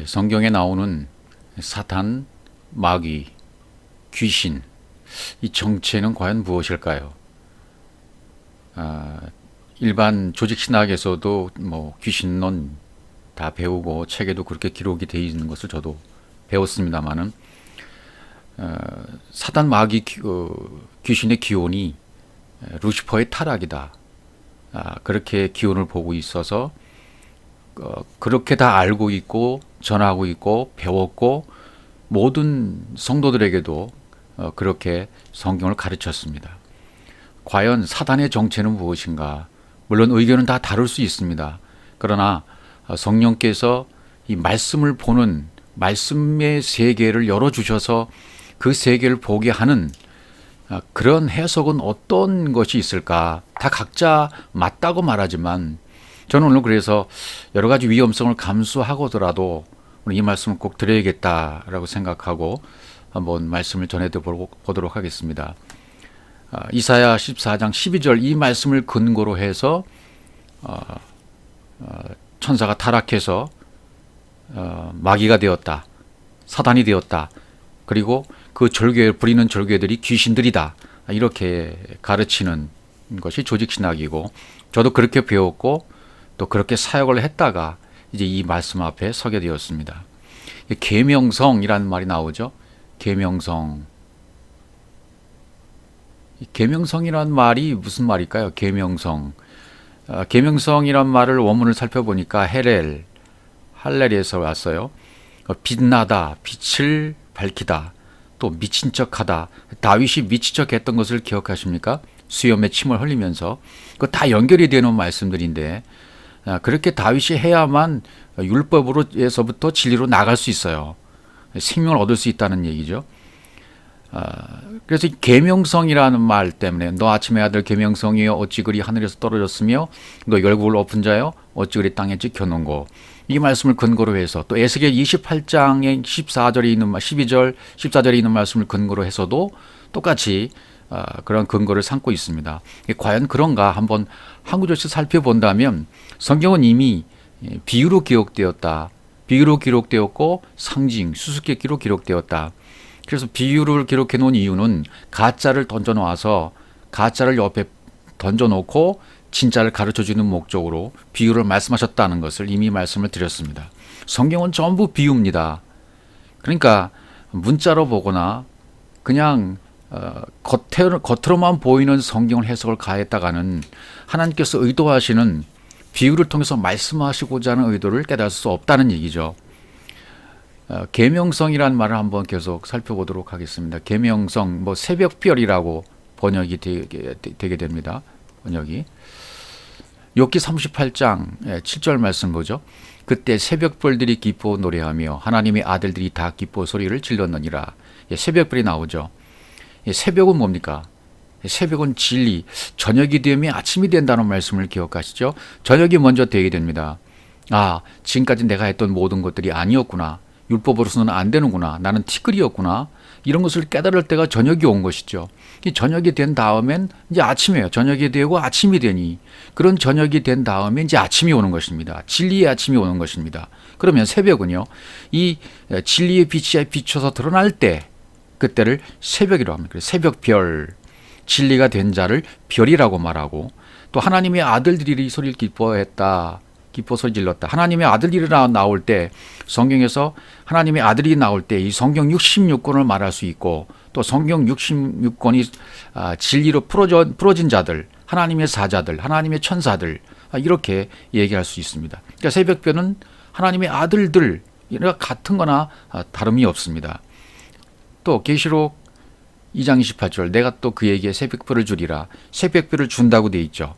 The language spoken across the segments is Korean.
성경에 나오는 사탄, 마귀, 귀신, 이 정체는 과연 무엇일까요? 일반 조직 신학에서도 뭐 귀신론 다 배우고 책에도 그렇게 기록이 되어 있는 것을 저도 배웠습니다만은 사단, 마귀, 귀신의 기원이 루시퍼의 타락이다. 그렇게 기원을 보고 있어서 그렇게 다 알고 있고 전하고 있고 배웠고 모든 성도들에게도 그렇게 성경을 가르쳤습니다. 과연 사단의 정체는 무엇인가? 물론 의견은 다 다를 수 있습니다. 그러나 성령께서 이 말씀을 보는 말씀의 세계를 열어주셔서 그 세계를 보게 하는 그런 해석은 어떤 것이 있을까? 다 각자 맞다고 말하지만 저는 오늘 그래서 여러 가지 위험성을 감수하고더라도 오늘 이 말씀을 꼭 드려야겠다라고 생각하고 한번 말씀을 전해드리도록 하겠습니다. 이사야 14장 12절 이 말씀을 근거로 해서 천사가 타락해서 마귀가 되었다. 사단이 되었다. 그리고 그 절개 부리는 절개들이 귀신들이다. 이렇게 가르치는 것이 조직신학이고 저도 그렇게 배웠고 또 그렇게 사역을 했다가 이제 이 말씀 앞에 서게 되었습니다. 계명성이라는 말이 나오죠. 계명성. 계명성이라는 말이 무슨 말일까요? 계명성. 계명성이란 말을 원문을 살펴보니까 할렐에서 왔어요. 빛나다, 빛을 밝히다, 또 미친 척하다. 다윗이 미친 척했던 것을 기억하십니까? 수염에 침을 흘리면서 그 다 연결이 되는 말씀들인데 그렇게 다윗이 해야만 율법으로에서부터 진리로 나갈 수 있어요. 생명을 얻을 수 있다는 얘기죠. 그래서 계명성이라는 말 때문에 너 아침의 아들 계명성이여 어찌 그리 하늘에서 떨어졌으며 너 열국을 엎은 자여 어찌 그리 땅에 찍혀놓은고 이 말씀을 근거로 해서 또 에스겔 28장의 14절에 있는 12절 14절에 있는 말씀을 근거로 해서도 똑같이 그런 근거를 삼고 있습니다. 과연 그런가 한번 한 구절씩 살펴본다면 성경은 이미 비유로 기록되었다. 비유로 기록되었고 상징, 수수께끼로 기록되었다. 그래서 비유를 기록해 놓은 이유는 가짜를 던져 놓아서 가짜를 옆에 던져 놓고 진짜를 가르쳐 주는 목적으로 비유를 말씀하셨다는 것을 이미 말씀을 드렸습니다. 성경은 전부 비유입니다. 그러니까 문자로 보거나 그냥 겉으로만 보이는 성경 해석을 가했다가는 하나님께서 의도하시는 비유를 통해서 말씀하시고자 하는 의도를 깨달을 수 없다는 얘기죠. 계명성이라는 말을 한번 계속 살펴보도록 하겠습니다. 계명성, 뭐 새벽별이라고 번역이 되게 됩니다. 번역이. 욥기 38장 7절 말씀 보죠. 그때 새벽별들이 기뻐 노래하며 하나님의 아들들이 다 기뻐 소리를 질렀느니라. 새벽별이 나오죠. 새벽은 뭡니까? 새벽은 진리, 저녁이 되면 아침이 된다는 말씀을 기억하시죠? 저녁이 먼저 되게 됩니다. 지금까지 내가 했던 모든 것들이 아니었구나. 율법으로서는 안 되는구나. 나는 티끌이었구나. 이런 것을 깨달을 때가 저녁이 온 것이죠. 이 저녁이 된 다음엔 이제 아침이에요. 저녁이 되고 아침이 되니 그런 저녁이 된 다음에 이제 아침이 오는 것입니다. 진리의 아침이 오는 것입니다. 그러면 새벽은요. 이 진리의 빛이 비춰서 드러날 때 그때를 새벽이라고 합니다. 새벽별, 진리가 된 자를 별이라고 말하고 또 하나님의 아들들이 이 소리를 기뻐했다. 기뻐 소리 질렀다. 하나님의 아들이 나올 때 성경에서 하나님의 아들이 나올 때 이 성경 66권을 말할 수 있고 또 성경 66권이 진리로 풀어진 자들, 하나님의 사자들, 하나님의 천사들 이렇게 얘기할 수 있습니다. 그러니까 새벽별은 하나님의 아들들 같은 거나 다름이 없습니다. 또 계시록 2장 28절 내가 또 그에게 새벽별을 주리라. 새벽별을 준다고 돼 있죠.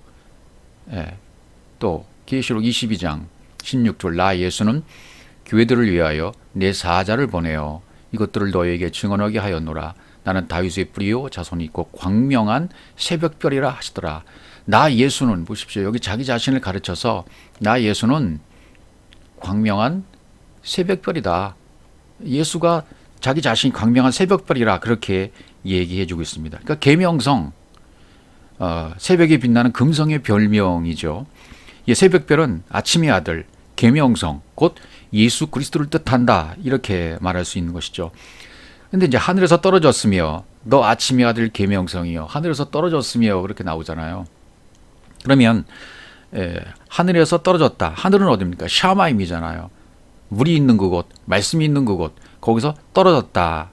또 계시록 22장 16절 나 예수는 교회들을 위하여 내 사자를 보내어 이것들을 너에게 증언하게 하였노라. 나는 다윗의 뿌리요 자손이 있고 광명한 새벽별이라 하시더라. 나 예수는 보십시오. 여기 자기 자신을 가르쳐서 나 예수는 광명한 새벽별이다. 예수가 자기 자신이 광명한 새벽별이라 그렇게 얘기해 주고 있습니다. 그러니까 계명성, 새벽에 빛나는 금성의 별명이죠. 이 새벽별은 아침의 아들, 계명성, 곧 예수 그리스도를 뜻한다. 이렇게 말할 수 있는 것이죠. 근데 이제 하늘에서 떨어졌으며 너 아침의 아들 계명성이요. 하늘에서 떨어졌으며 그렇게 나오잖아요. 그러면 하늘에서 떨어졌다. 하늘은 어디입니까? 샤마임이잖아요. 물이 있는 그곳, 말씀이 있는 그곳, 거기서 떨어졌다.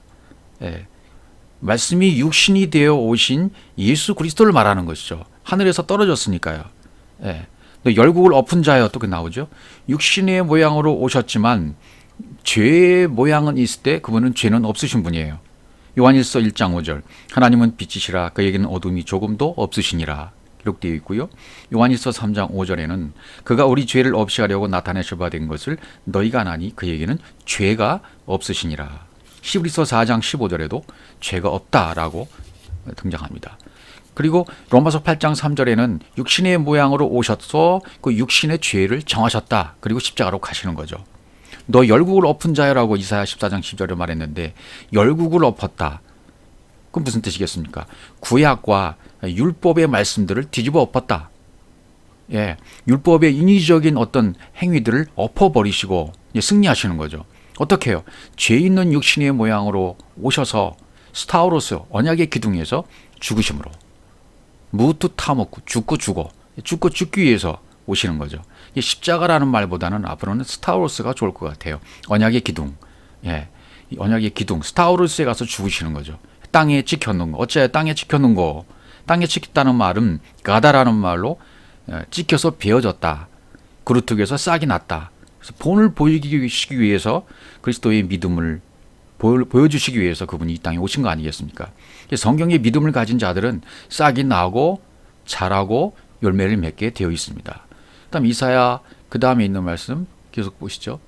말씀이 육신이 되어 오신 예수 그리스도를 말하는 것이죠. 하늘에서 떨어졌으니까요. 또 열국을 엎은 자여 또 그 나오죠. 육신의 모양으로 오셨지만 죄의 모양은 있을 때 그분은 죄는 없으신 분이에요. 요한일서 1장 5절 하나님은 빛이시라 그에게는 어둠이 조금도 없으시니라 기록되어 있고요. 요한일서 3장 5절에는 그가 우리 죄를 없이 하려고 나타내셔 받은 것을 너희가 아나니 그에게는 죄가 없으시니라. 히브리서 4장 15절에도 죄가 없다라고 등장합니다. 그리고 로마서 8장 3절에는 육신의 모양으로 오셔서 그 육신의 죄를 정하셨다. 그리고 십자가로 가시는 거죠. 너 열국을 엎은 자여라고 이사야 14장 10절에 말했는데 열국을 엎었다. 그건 무슨 뜻이겠습니까? 구약과 율법의 말씀들을 뒤집어 엎었다. 율법의 인위적인 어떤 행위들을 엎어버리시고 승리하시는 거죠. 어떻게 해요? 죄 있는 육신의 모양으로 오셔서 스타우로스 언약의 기둥에서 죽으심으로 무투 타먹고 죽고 죽기 위해서 오시는 거죠. 십자가라는 말보다는 앞으로는 스타우로스가 좋을 것 같아요. 언약의 기둥, 이 언약의 기둥, 스타우로스에 가서 죽으시는 거죠. 땅에 찍혀놓은 거, 어째 땅에 찍혀놓은 거, 땅에 찍혔다는 말은 가다라는 말로 찍혀서 베어졌다. 그루트에서 싹이 났다. 그래서 본을 보이시기 위해서 그리스도의 믿음을 보여주시기 위해서 그분이 이 땅에 오신 거 아니겠습니까? 성경의 믿음을 가진 자들은 싹이 나고 자라고 열매를 맺게 되어 있습니다. 그다음 이사야 그 다음에 있는 말씀 계속 보시죠.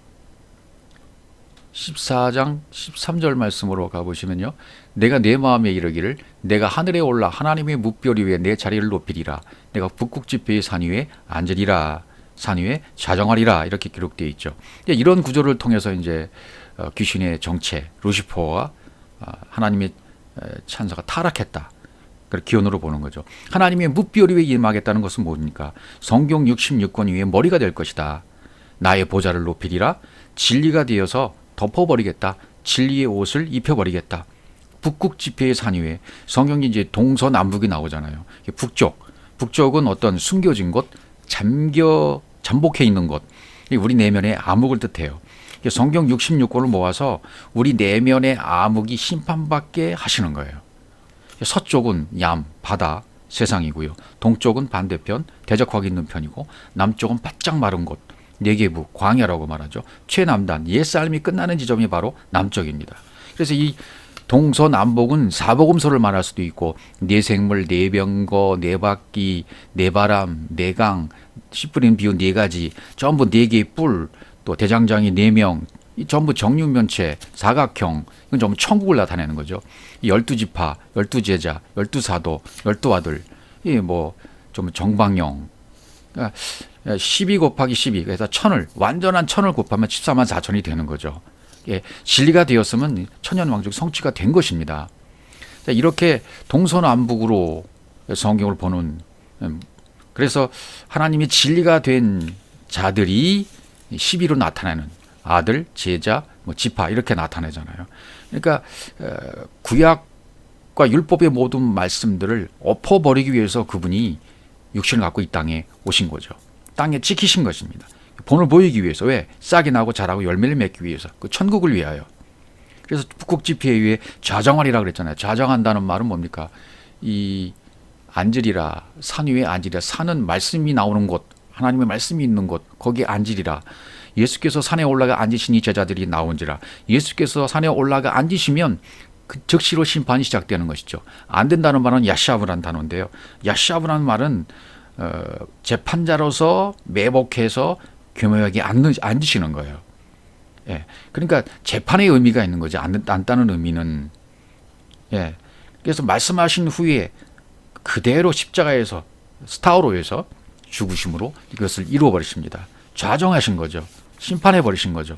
14장 13절 말씀으로 가보시면요. 내가 내 마음에 이르기를 내가 하늘에 올라 하나님의 뭇별 위에 내 자리를 높이리라. 내가 북극 지폐의 산 위에 앉으리라. 산 위에 자정하리라. 이렇게 기록되어 있죠. 이런 구조를 통해서 이제 귀신의 정체 루시퍼와 하나님의 찬사가 타락했다. 기원으로 보는 거죠. 하나님의 뭇별 위에 임하겠다는 것은 뭡니까? 성경 66권 위에 머리가 될 것이다. 나의 보좌를 높이리라. 진리가 되어서 덮어버리겠다. 진리의 옷을 입혀버리겠다. 북극 지폐의 산 위에 성경이 이제 동서남북이 나오잖아요. 북쪽은 어떤 숨겨진 곳, 잠복해 있는 곳. 우리 내면의 암흑을 뜻해요. 성경 66권을 모아서 우리 내면의 암흑이 심판받게 하시는 거예요. 서쪽은 바다, 세상이고요. 동쪽은 반대편, 대적하기 있는 편이고 남쪽은 바짝 마른 곳, 네게부, 광야라고 말하죠. 최남단, 옛삶이 끝나는 지점이 바로 남쪽입니다. 그래서 이 동서남북은 사복음서를 말할 수도 있고 네생물, 네병거, 네바퀴, 네바람, 네강, 씨 뿌리는 비유 네 가지, 전부 네 개의 뿔, 또 대장장이 4명, 전부 정육면체, 사각형, 이건 전부 천국을 나타내는 거죠. 12지파, 12제자, 12사도, 12아들, 좀 정방형, 그러니까 12 곱하기 12, 그래서 완전한 천을 곱하면 14만 4천이 되는 거죠. 진리가 되었으면 천년왕국 성취가 된 것입니다. 이렇게 동서남북으로 성경을 보는, 그래서 하나님이 진리가 된 자들이 12로 나타나는 아들, 제자, 지파 이렇게 나타내잖아요. 그러니까 구약과 율법의 모든 말씀들을 엎어버리기 위해서 그분이 육신을 갖고 이 땅에 오신 거죠. 땅에 찍히신 것입니다. 본을 보이기 위해서. 왜? 싹이 나고 자라고 열매를 맺기 위해서. 그 천국을 위하여. 그래서 북극 지폐에 의해 좌정하리라 그랬잖아요. 좌정한다는 말은 뭡니까? 이 앉으리라, 산 위에 앉으리라. 산은 말씀이 나오는 곳, 하나님의 말씀이 있는 곳, 거기에 앉으리라. 예수께서 산에 올라가 앉으시니 제자들이 나온지라. 예수께서 산에 올라가 앉으시면 그 즉시로 심판이 시작되는 것이죠. 안 된다는 말은 야샤브라는 단어인데요. 야샤브라는 말은 재판자로서 매복해서 교묘하게 앉으시는 거예요. 그러니까 재판의 의미가 있는 거죠. 앉다는 의미는. 그래서 말씀하신 후에 그대로 십자가에서 스타우로에서 죽으심으로 이것을 이루어 버리십니다. 좌정하신 거죠. 심판해 버리신 거죠.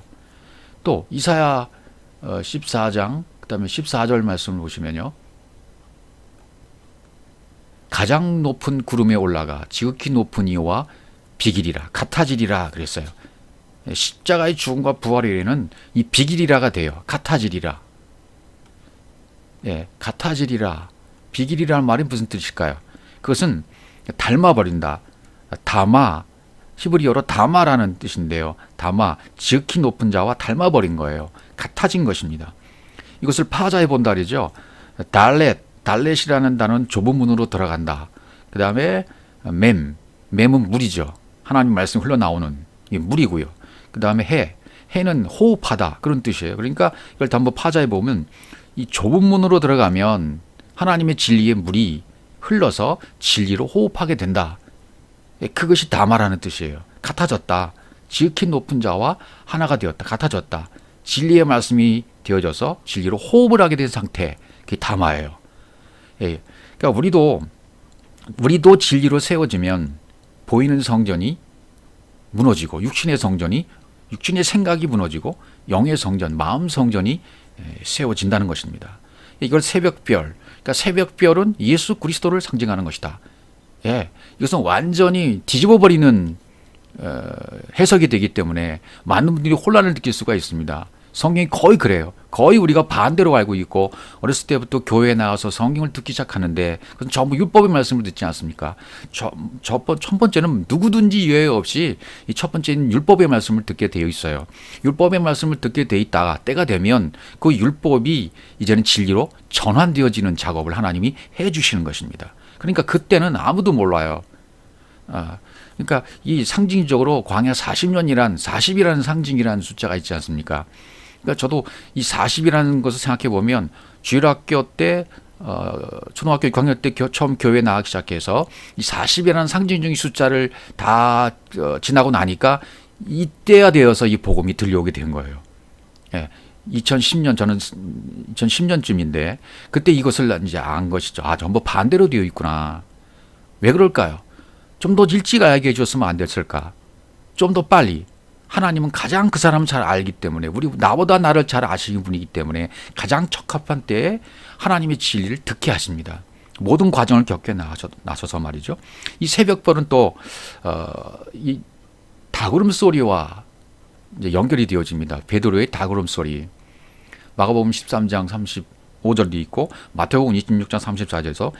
또 이사야 14장 그다음에 14절 말씀을 보시면요. 가장 높은 구름에 올라가 지극히 높은 이와 비길이라 같아지리라 그랬어요. 십자가의 죽음과 부활에는 이 비길이라가 돼요. 같아지리라. 예, 같아지리라. 비길이라는 말이 무슨 뜻일까요? 그것은 닮아버린다. 다마, 히브리어로 다마라는 뜻인데요. 다마, 지극히 높은 자와 닮아버린 거예요. 같아진 것입니다. 이것을 파자해 본다 그러죠. 달렛이라는 단어는 좁은 문으로 들어간다. 그 다음에 mem은 물이죠. 하나님 말씀 흘러나오는 이 물이고요. 그 다음에 해는 호흡하다 그런 뜻이에요. 그러니까 이걸 한번 파자해 보면 이 좁은 문으로 들어가면 하나님의 진리의 물이 흘러서 진리로 호흡하게 된다. 그것이 다마라는 뜻이에요. 같아졌다. 지극히 높은 자와 하나가 되었다. 같아졌다. 진리의 말씀이 되어져서 진리로 호흡을 하게 된 상태. 그게 다마예요. 예. 그러니까 우리도 진리로 세워지면 보이는 성전이 무너지고 육신의 생각이 무너지고 영의 성전, 마음 성전이 세워진다는 것입니다. 이걸 새벽별, 그러니까 새벽별은 예수 그리스도를 상징하는 것이다. 예, 이것은 완전히 뒤집어버리는 해석이 되기 때문에 많은 분들이 혼란을 느낄 수가 있습니다. 성경이 거의 그래요. 거의 우리가 반대로 알고 있고 어렸을 때부터 교회에 나와서 성경을 듣기 시작하는데 그건 전부 율법의 말씀을 듣지 않습니까? 첫 번째는 누구든지 예외 없이 이 첫 번째는 율법의 말씀을 듣게 되어 있어요. 율법의 말씀을 듣게 되어 있다가 때가 되면 그 율법이 이제는 진리로 전환되어지는 작업을 하나님이 해주시는 것입니다. 그러니까 그때는 아무도 몰라요. 그러니까 이 상징적으로 광야 40이라는 상징이라는 숫자가 있지 않습니까? 그러니까 저도 이 40이라는 것을 생각해 보면 주일학교 때 초등학교 6학년 때 처음 교회 나가기 시작해서 이 40이라는 상징적인 숫자를 다 지나고 나니까 이때가 되어서 이 복음이 들려오게 된 거예요. 예. 2010년 저는 2010년쯤인데 그때 이것을 이제 안 것이죠. 전부 반대로 되어 있구나. 왜 그럴까요? 좀 더 일찍 알게 해줬으면 안 됐을까? 좀 더 빨리. 하나님은 가장 그 사람을 잘 알기 때문에 나보다 나를 잘 아시는 분이기 때문에 가장 적합한 때에 하나님의 진리를 듣게 하십니다. 모든 과정을 겪게 나서서 말이죠. 이 새벽벌은 또 이 닭울음 소리와 이제 연결이 되어집니다. 베드로의 닭울음 소리. 마가복음 13장 35절도 있고 마태복음 26장 34절에서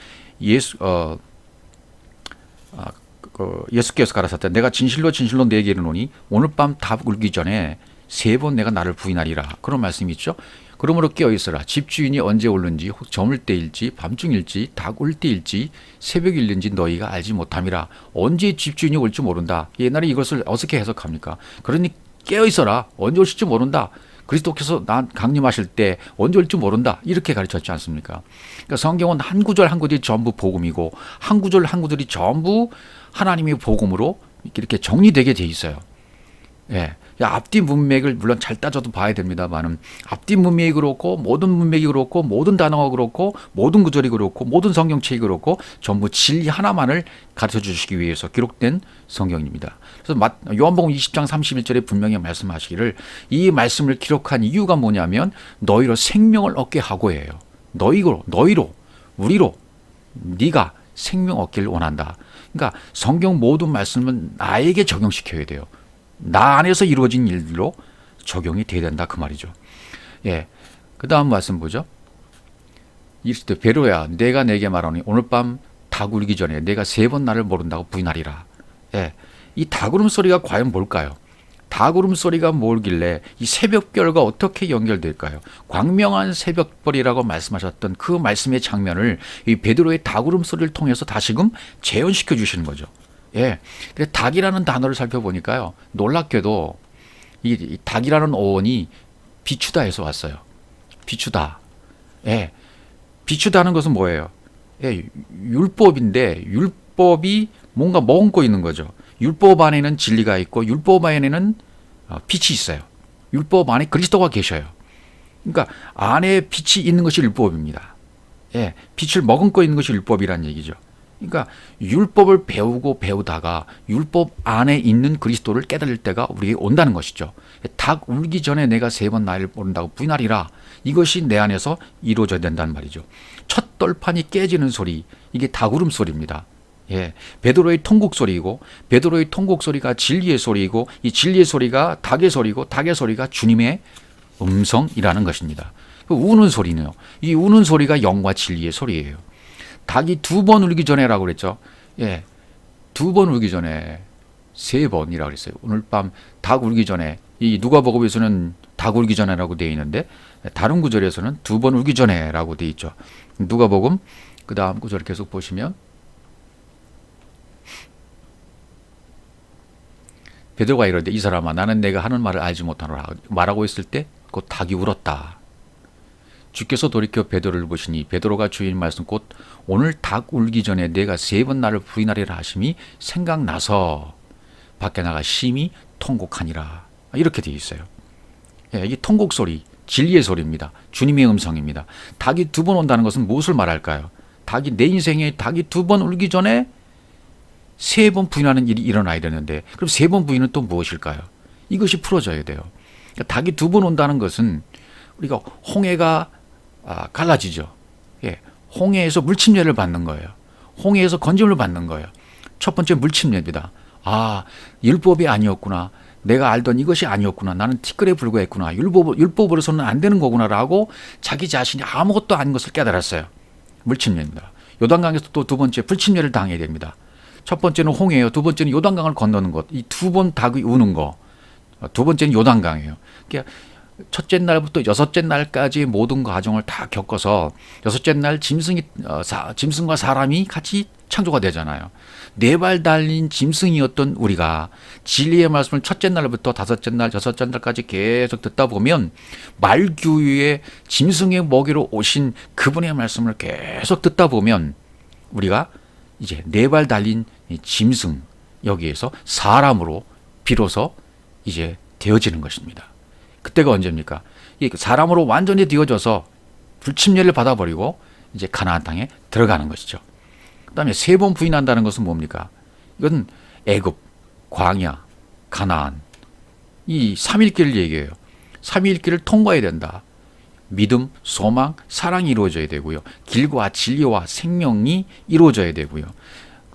예수께서 가라사대 내가 진실로 내게 이르노니 오늘 밤 닭 울기 전에 3번 내가 나를 부인하리라. 그런 말씀이 있죠. 그러므로 깨어있어라. 집주인이 언제 오는지 혹 저물 때일지 밤중일지 닭 울 때일지 새벽일는지 너희가 알지 못함이라. 언제 집주인이 올지 모른다. 옛날에 이것을 어떻게 해석합니까? 그러니 깨어있어라. 언제 오실지 모른다. 그리스도께서 강림하실 때 언제 올지 모른다. 이렇게 가르쳤지 않습니까? 그러니까 성경은 한 구절 한 구절이 전부 복음이고 한 구절 한 구절이 전부 하나님의 복음으로 이렇게 정리되게 돼 있어요. 예. 앞뒤 문맥을 물론 잘 따져도 봐야 됩니다만은 앞뒤 문맥이 그렇고 모든 문맥이 그렇고 모든 단어가 그렇고 모든 구절이 그렇고 모든 성경책이 그렇고 전부 진리 하나만을 가르쳐 주시기 위해서 기록된 성경입니다. 그래서 요한복음 20장 31절에 분명히 말씀하시기를 이 말씀을 기록한 이유가 뭐냐면 너희로 생명을 얻게 하고예요. 너희로 우리로 네가 생명 얻기를 원한다. 그러니까 성경 모든 말씀은 나에게 적용시켜야 돼요. 나 안에서 이루어진 일로 적용이 돼야 된다 그 말이죠. 예, 그 다음 말씀 보죠. 이르시되 베드로야 내가 내게 말하니 오늘 밤 닭 울기 전에 내가 3번 나를 모른다고 부인하리라. 예, 이 닭 울음 소리가 과연 뭘까요? 닭 울음 소리가 뭘길래 이 새벽별과 어떻게 연결될까요? 광명한 새벽별이라고 말씀하셨던 그 말씀의 장면을 이 베드로의 닭 울음 소리를 통해서 다시금 재현시켜 주시는 거죠. 예. 근데 닭이라는 단어를 살펴보니까요. 놀랍게도 이 닭이라는 어원이 비추다에서 왔어요. 비추다. 예. 비추다는 것은 뭐예요? 예. 율법인데 율법이 뭔가 머금고 있는 거죠. 율법 안에는 진리가 있고 율법 안에는 빛이 있어요. 율법 안에 그리스도가 계셔요. 그러니까 안에 빛이 있는 것이 율법입니다. 예. 빛을 머금고 있는 것이 율법이라는 얘기죠. 그러니까 율법을 배우다가 율법 안에 있는 그리스도를 깨달을 때가 우리에게 온다는 것이죠. 닭 울기 전에 내가 3번 나를 모른다고 부인하리라. 이것이 내 안에서 이루어져야 된다는 말이죠. 첫 떨판이 깨지는 소리, 이게 닭 울음 소리입니다. 예, 베드로의 통곡 소리이고 베드로의 통곡 소리가 진리의 소리이고 이 진리의 소리가 닭의 소리고 닭의 소리가 주님의 음성이라는 것입니다. 우는 소리는요. 이 우는 소리가 영과 진리의 소리예요. 닭이 2번 울기 전에라고 그랬죠. 예, 2번 울기 전에 3번이라고 그랬어요. 오늘 밤 닭 울기 전에 이 누가복음에서는 닭 울기 전에라고 되어 있는데 다른 구절에서는 2번 울기 전에라고 되어 있죠. 누가복음 그 다음 구절 계속 보시면 베드로가 이러는데 이 사람아 나는 내가 하는 말을 알지 못하노라 말하고 있을 때 곧 닭이 울었다. 주께서 돌이켜 베드로를 보시니 베드로가 주인 말씀 곧 오늘 닭 울기 전에 내가 3번 나를 부인하리라 하심이 생각나서 밖에 나가 심히 통곡하니라. 이렇게 되어 있어요. 예, 이게 통곡 소리, 진리의 소리입니다. 주님의 음성입니다. 닭이 2번 온다는 것은 무엇을 말할까요? 닭이 내 인생에 닭이 2번 울기 전에 3번 부인하는 일이 일어나야 되는데 그럼 3번 부인은 또 무엇일까요? 이것이 풀어져야 돼요. 그러니까 닭이 2번 온다는 것은 우리가 홍해가 갈라지죠. 예, 홍해에서 물침례를 받는 거예요. 홍해에서 건짐을 받는 거예요. 첫 번째 물침례입니다. 율법이 아니었구나. 내가 알던 이것이 아니었구나. 나는 티끌에 불과했구나. 율법으로서는 안 되는 거구나라고 자기 자신이 아무것도 아닌 것을 깨달았어요. 물침례입니다. 요단강에서 또 2번째 불침례를 당해야 됩니다. 첫 번째는 홍해예요. 2번째는 요단강을 건너는 것. 이 2번 닭이 우는 거. 2번째는 요단강이에요. 그러니까 첫째 날부터 6째 날까지의 모든 과정을 다 겪어서 6째 날 짐승과 사람이 같이 창조가 되잖아요. 4발 달린 짐승이었던 우리가 진리의 말씀을 첫째 날부터 5째 날, 6째 날까지 계속 듣다 보면 말규유의 짐승의 먹이로 오신 그분의 말씀을 계속 듣다 보면 우리가 이제 4발 달린 짐승 여기에서 사람으로 비로소 이제 되어지는 것입니다. 그때가 언제입니까? 사람으로 완전히 되어져서 불침례를 받아버리고 이제 가나안 땅에 들어가는 것이죠. 그다음에 3번 부인한다는 것은 뭡니까? 이건 애굽, 광야, 가나안 이 3일길을 얘기해요. 3일길을 통과해야 된다. 믿음, 소망, 사랑이 이루어져야 되고요. 길과 진리와 생명이 이루어져야 되고요.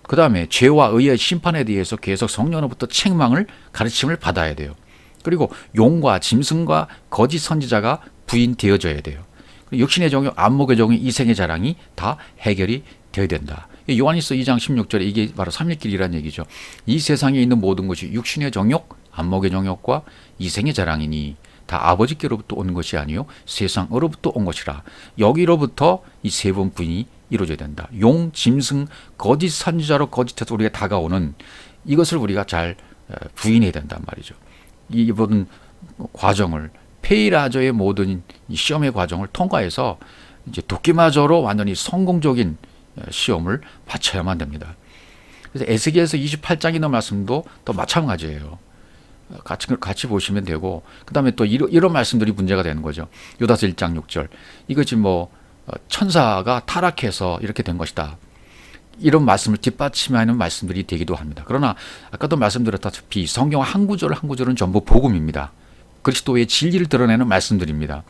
그 다음에 죄와 의의 심판에 대해서 계속 성령으로부터 책망을 가르침을 받아야 돼요. 그리고 용과 짐승과 거짓 선지자가 부인되어져야 돼요. 육신의 정욕, 안목의 정욕, 이생의 자랑이 다 해결이 되어야 된다. 요한일서 2장 16절에 이게 바로 삼일길이라는 얘기죠. 이 세상에 있는 모든 것이 육신의 정욕, 안목의 정욕과 이생의 자랑이니 다 아버지께로부터 온 것이 아니요 세상으로부터 온 것이라. 여기로부터 이 3번 부인이 이루어져야 된다. 용, 짐승, 거짓 선지자로 거짓해서 우리가 다가오는 이것을 우리가 잘 부인해야 된단 말이죠. 이 모든 과정을 페이라저의 모든 이 시험의 과정을 통과해서 이제 도끼마저로 완전히 성공적인 시험을 마쳐야만 됩니다. 그래서 에스겔서 28장에 있는 말씀도 또 마찬가지예요. 같이 보시면 되고 그 다음에 또 이런 말씀들이 문제가 되는 거죠. 유다서 1장 6절 이것이 천사가 타락해서 이렇게 된 것이다. 이런 말씀을 뒷받침하는 말씀들이 되기도 합니다. 그러나 아까도 말씀드렸다시피 성경 한 구절 한 구절은 전부 복음입니다. 그리스도의 진리를 드러내는 말씀들입니다.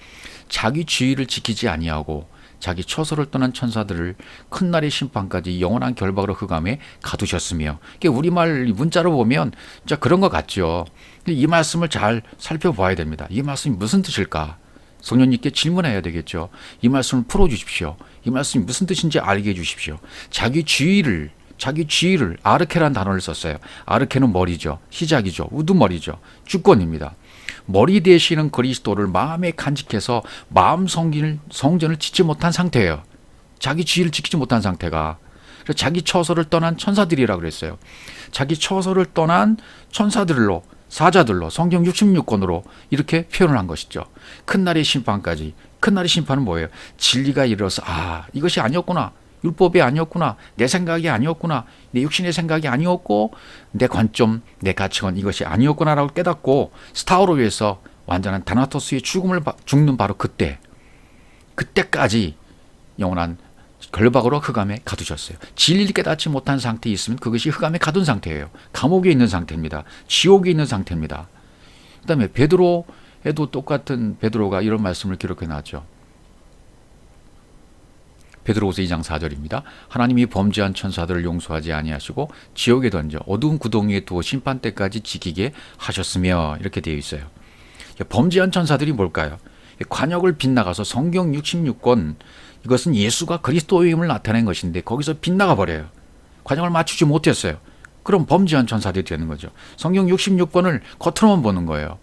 자기 주의를 지키지 아니하고 자기 처소를 떠난 천사들을 큰 날의 심판까지 영원한 결박으로 흑암에 가두셨으며 우리말 문자로 보면 진짜 그런 것 같죠. 이 말씀을 잘 살펴봐야 됩니다. 이 말씀이 무슨 뜻일까? 성령님께 질문해야 되겠죠. 이 말씀을 풀어주십시오. 이 말씀이 무슨 뜻인지 알게 해주십시오. 자기 주의를 아르케라는 단어를 썼어요. 아르케는 머리죠. 시작이죠. 우두머리죠. 주권입니다. 머리 되시는 그리스도를 마음에 간직해서 마음 성전을 짓지 못한 상태예요. 자기 주의를 지키지 못한 상태가. 그래서 자기 처소를 떠난 천사들이라고 그랬어요. 자기 처소를 떠난 천사들로 사자들로 성경 66권으로 이렇게 표현을 한 것이죠. 큰 날의 심판까지. 큰 날의 심판은 뭐예요? 진리가 이르러서 이것이 아니었구나. 율법이 아니었구나. 내 생각이 아니었구나. 내 육신의 생각이 아니었고 내 관점, 내 가치관 이것이 아니었구나라고 깨닫고 스타워로 위해서 완전한 다나토스의 죽는 바로 그때까지 영원한 결박으로 흑암에 가두셨어요. 진리를 깨닫지 못한 상태에 있으면 그것이 흑암에 가둔 상태예요. 감옥에 있는 상태입니다. 지옥에 있는 상태입니다. 그 다음에 베드로에도 똑같은 베드로가 이런 말씀을 기록해 놨죠. 베드로후서 2장 4절입니다. 하나님이 범죄한 천사들을 용서하지 아니하시고 지옥에 던져 어두운 구덩 위에 두어 심판 때까지 지키게 하셨으며 이렇게 되어 있어요. 범죄한 천사들이 뭘까요? 관역을 빗나가서 성경 66권 이것은 예수가 그리스도임을 나타낸 것인데 거기서 빗나가 버려요. 관역을 맞추지 못했어요. 그럼 범죄한 천사들이 되는 거죠. 성경 66권을 겉으로만 보는 거예요.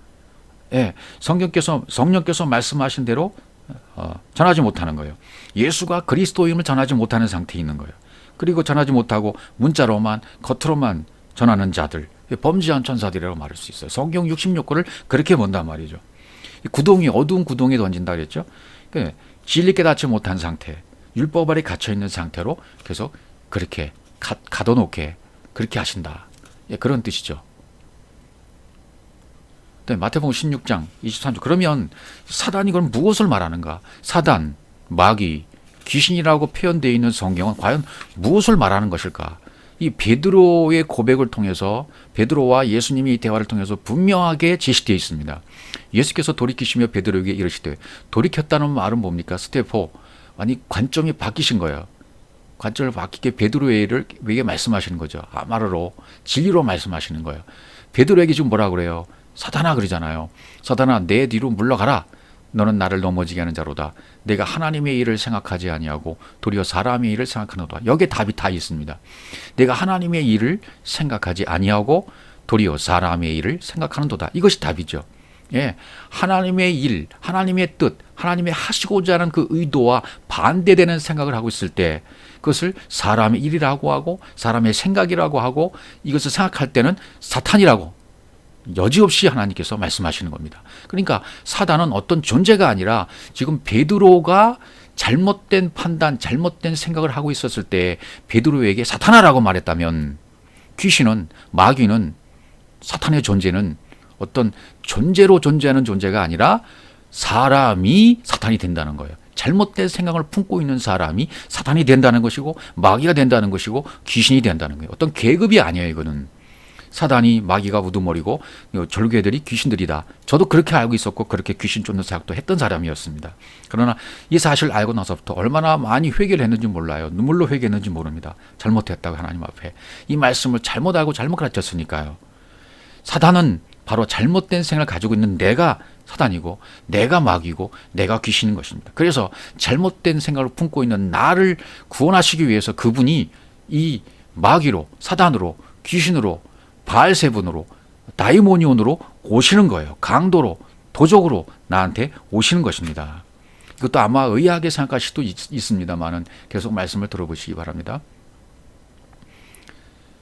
예, 성령께서 말씀하신 대로 전하지 못하는 거예요. 예수가 그리스도임을 전하지 못하는 상태에 있는 거예요. 그리고 전하지 못하고 문자로만 겉으로만 전하는 자들, 범죄한 천사들이라고 말할 수 있어요. 성경 66권을 그렇게 본단 말이죠. 어두운 구덩이에 던진다 그랬죠. 진리 깨닫지 못한 상태, 율법 아래 갇혀 있는 상태로 계속 그렇게 가둬놓게 그렇게 하신다. 예, 그런 뜻이죠. 마태복음 16장 23절. 그러면 사단이 그럼 무엇을 말하는가? 사단, 마귀, 귀신이라고 표현되어 있는 성경은 과연 무엇을 말하는 것일까? 이 베드로의 고백을 통해서 베드로와 예수님이 이 대화를 통해서 분명하게 제시되어 있습니다. 예수께서 돌이키시며 베드로에게 이르시되, 돌이켰다는 말은 뭡니까? 스텝4. 아니 관점이 바뀌신 거예요. 관점을 바뀌게 베드로에게 말씀하시는 거죠. 아마르로 진리로 말씀하시는 거예요. 베드로에게 지금 뭐라 그래요? 사단아 그러잖아요. 사단아 내 뒤로 물러가라. 너는 나를 넘어지게 하는 자로다. 내가 하나님의 일을 생각하지 아니하고 도리어 사람의 일을 생각하노라. 여기에 답이 다 있습니다. 내가 하나님의 일을 생각하지 아니하고 도리어 사람의 일을 생각하는도다. 이것이 답이죠. 예, 하나님의 일, 하나님의 뜻, 하나님의 하시고자 하는 그 의도와 반대되는 생각을 하고 있을 때 그것을 사람의 일이라고 하고 사람의 생각이라고 하고 이것을 생각할 때는 사탄이라고 여지없이 하나님께서 말씀하시는 겁니다. 그러니까 사단은 어떤 존재가 아니라 지금 베드로가 잘못된 판단, 잘못된 생각을 하고 있었을 때 베드로에게 사탄아라고 말했다면 귀신은, 마귀는, 사탄의 존재는 어떤 존재로 존재하는 존재가 아니라 사람이 사탄이 된다는 거예요. 잘못된 생각을 품고 있는 사람이 사탄이 된다는 것이고 마귀가 된다는 것이고 귀신이 된다는 거예요. 어떤 계급이 아니에요. 이거는. 사단이 마귀가 우두머리고 절개들이 귀신들이다. 저도 그렇게 알고 있었고 그렇게 귀신 쫓는 사역도 했던 사람이었습니다. 그러나 이 사실을 알고 나서부터 얼마나 많이 회개를 했는지 몰라요. 눈물로 회개했는지 모릅니다. 잘못했다고 하나님 앞에. 이 말씀을 잘못 알고 잘못 가르쳤으니까요. 사단은 바로 잘못된 생각을 가지고 있는 내가 사단이고 내가 마귀고 내가 귀신인 것입니다. 그래서 잘못된 생각을 품고 있는 나를 구원하시기 위해서 그분이 이 마귀로 사단으로 귀신으로 바알세분으로 다이모니온으로 오시는 거예요. 강도로 도적으로 나한테 오시는 것입니다. 이것도 아마 의아하게 생각할 수도 있습니다만은 계속 말씀을 들어보시기 바랍니다.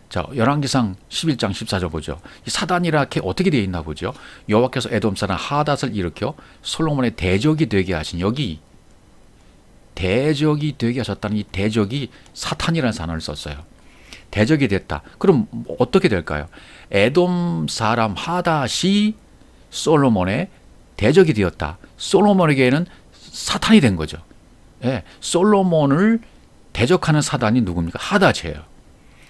자, 열왕기상 11장 14절 보죠. 이 사단이라 어떻게 되어 있나 보죠. 여호와께서 에돔 사람 하닷을 일으켜 솔로몬의 대적이 되게 하신, 여기 대적이 되게 하셨다는 이 대적이 사탄이라는 단어를 썼어요. 대적이 됐다. 그럼 어떻게 될까요? 에돔 사람 하닷이 솔로몬의 대적이 되었다. 솔로몬에게는 사탄이 된 거죠. 예, 솔로몬을 대적하는 사단이 누굽니까? 하닷이에요.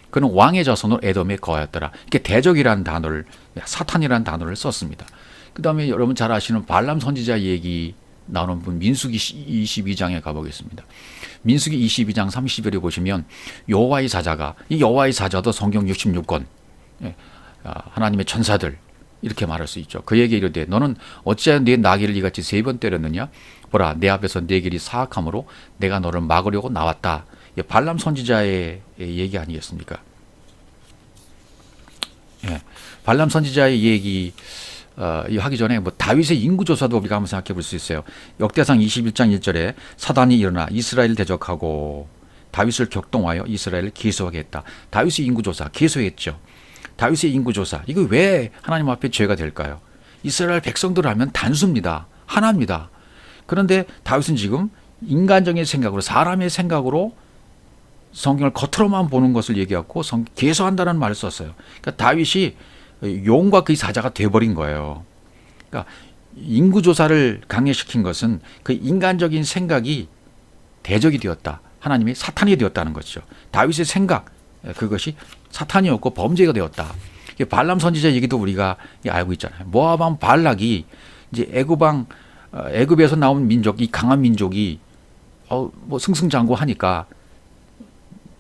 그는 왕의 자손으로 에돔에 거하였더라. 이렇게 대적이라는 단어를, 사탄이라는 단어를 썼습니다. 그 다음에 여러분 잘 아시는 발람 선지자 얘기 나오는 분 민수기 22장에 가보겠습니다. 민수기 22장 30절에 보시면 여호와의 사자가, 이 여호와의 사자도 성경 66권 하나님의 천사들 이렇게 말할 수 있죠. 그에게 이르되 너는 어찌하여 내 나귀를 이같이 3번 때렸느냐? 보라 내 앞에서 내 길이 사악함으로 내가 너를 막으려고 나왔다. 발람 선지자의 얘기 아니겠습니까? 예, 발람 선지자의 얘기 하기 전에 다윗의 인구조사도 우리가 한번 생각해 볼 수 있어요. 역대상 21장 1절에 사단이 일어나 이스라엘을 대적하고 다윗을 격동하여 이스라엘을 기소하게 했다. 다윗의 인구조사 기소했죠. 다윗의 인구조사, 이거 왜 하나님 앞에 죄가 될까요? 이스라엘 백성들 하면 단수입니다. 하나입니다. 그런데 다윗은 지금 인간적인 생각으로, 사람의 생각으로 성경을 겉으로만 보는 것을 얘기하고 계소한다는 말을 썼어요. 그러니까 다윗이 용과 그의 사자가 돼버린 거예요. 그러니까 인구조사를 강요시킨 것은 그 인간적인 생각이 대적이 되었다. 하나님이 사탄이 되었다는 것이죠. 다윗의 생각, 그것이 사탄이었고 범죄가 되었다. 발람 선지자 얘기도 우리가 알고 있잖아요. 모압왕 발락이 이제 애굽에서 나온 민족, 이 강한 민족이 뭐 승승장구하니까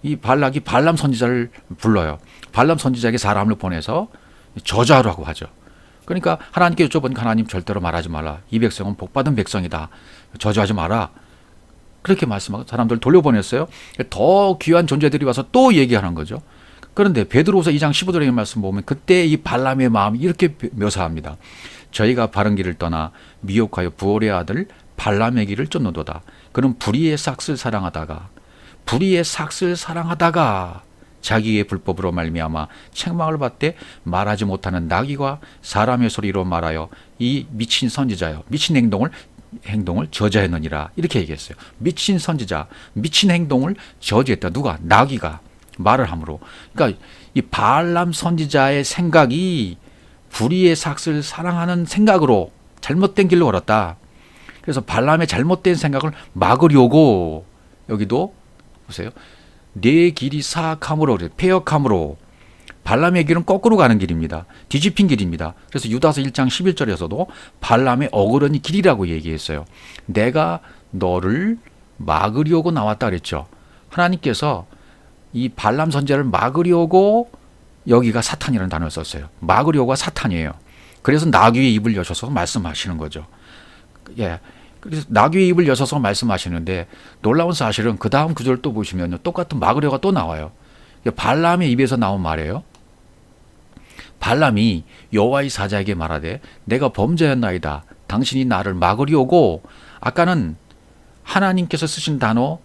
이 발락이 발람 선지자를 불러요. 발람 선지자에게 사람을 보내서 저주하라고 하죠. 그러니까 하나님께 여쭤보니까 하나님 절대로 말하지 말라. 이 백성은 복받은 백성이다. 저주하지 마라. 그렇게 말씀하고 사람들 돌려보냈어요. 더 귀한 존재들이 와서 또 얘기하는 거죠. 그런데 베드로후서 2장 15절의 말씀 보면 그때 이 발람의 마음이 이렇게 묘사합니다. 저희가 바른 길을 떠나 미혹하여 부올의 아들 발람의 길을 쫓는도다. 그는 불의의 삭슬 사랑하다가 자기의 불법으로 말미암아 책망을 받되 말하지 못하는 나귀와 사람의 소리로 말하여 이 미친 선지자여 미친 행동을 저지하느니라 이렇게 얘기했어요. 미친 선지자 미친 행동을 저지했다. 누가? 나귀가 말을 함으로. 그러니까 이 발람 선지자의 생각이 불의의 삭슬 사랑하는 생각으로 잘못된 길로 걸었다. 그래서 발람의 잘못된 생각을 막으려고 여기도 보세요. 내 길이 사악함으로 패역함으로 발람의 길은 거꾸로 가는 길입니다. 뒤집힌 길입니다. 그래서 유다서 1장 11절에서도 발람의 어그러니 길이라고 얘기했어요. 내가 너를 막으려고 나왔다 그랬죠. 하나님께서 이 발람 선지자를 막으려고 여기가 사탄이라는 단어를 썼어요. 막으려고가 사탄이에요. 그래서 나귀의 입을 여셔서 말씀하시는 거죠. 예. 그래서 나귀의 입을 여셔서 말씀하시는데 놀라운 사실은 그 다음 구절 또 보시면 똑같은 막으려가 또 나와요. 발람의 입에서 나온 말이에요. 발람이 여호와의 사자에게 말하되 내가 범죄했나이다. 당신이 나를 막으려고. 아까는 하나님께서 쓰신 단어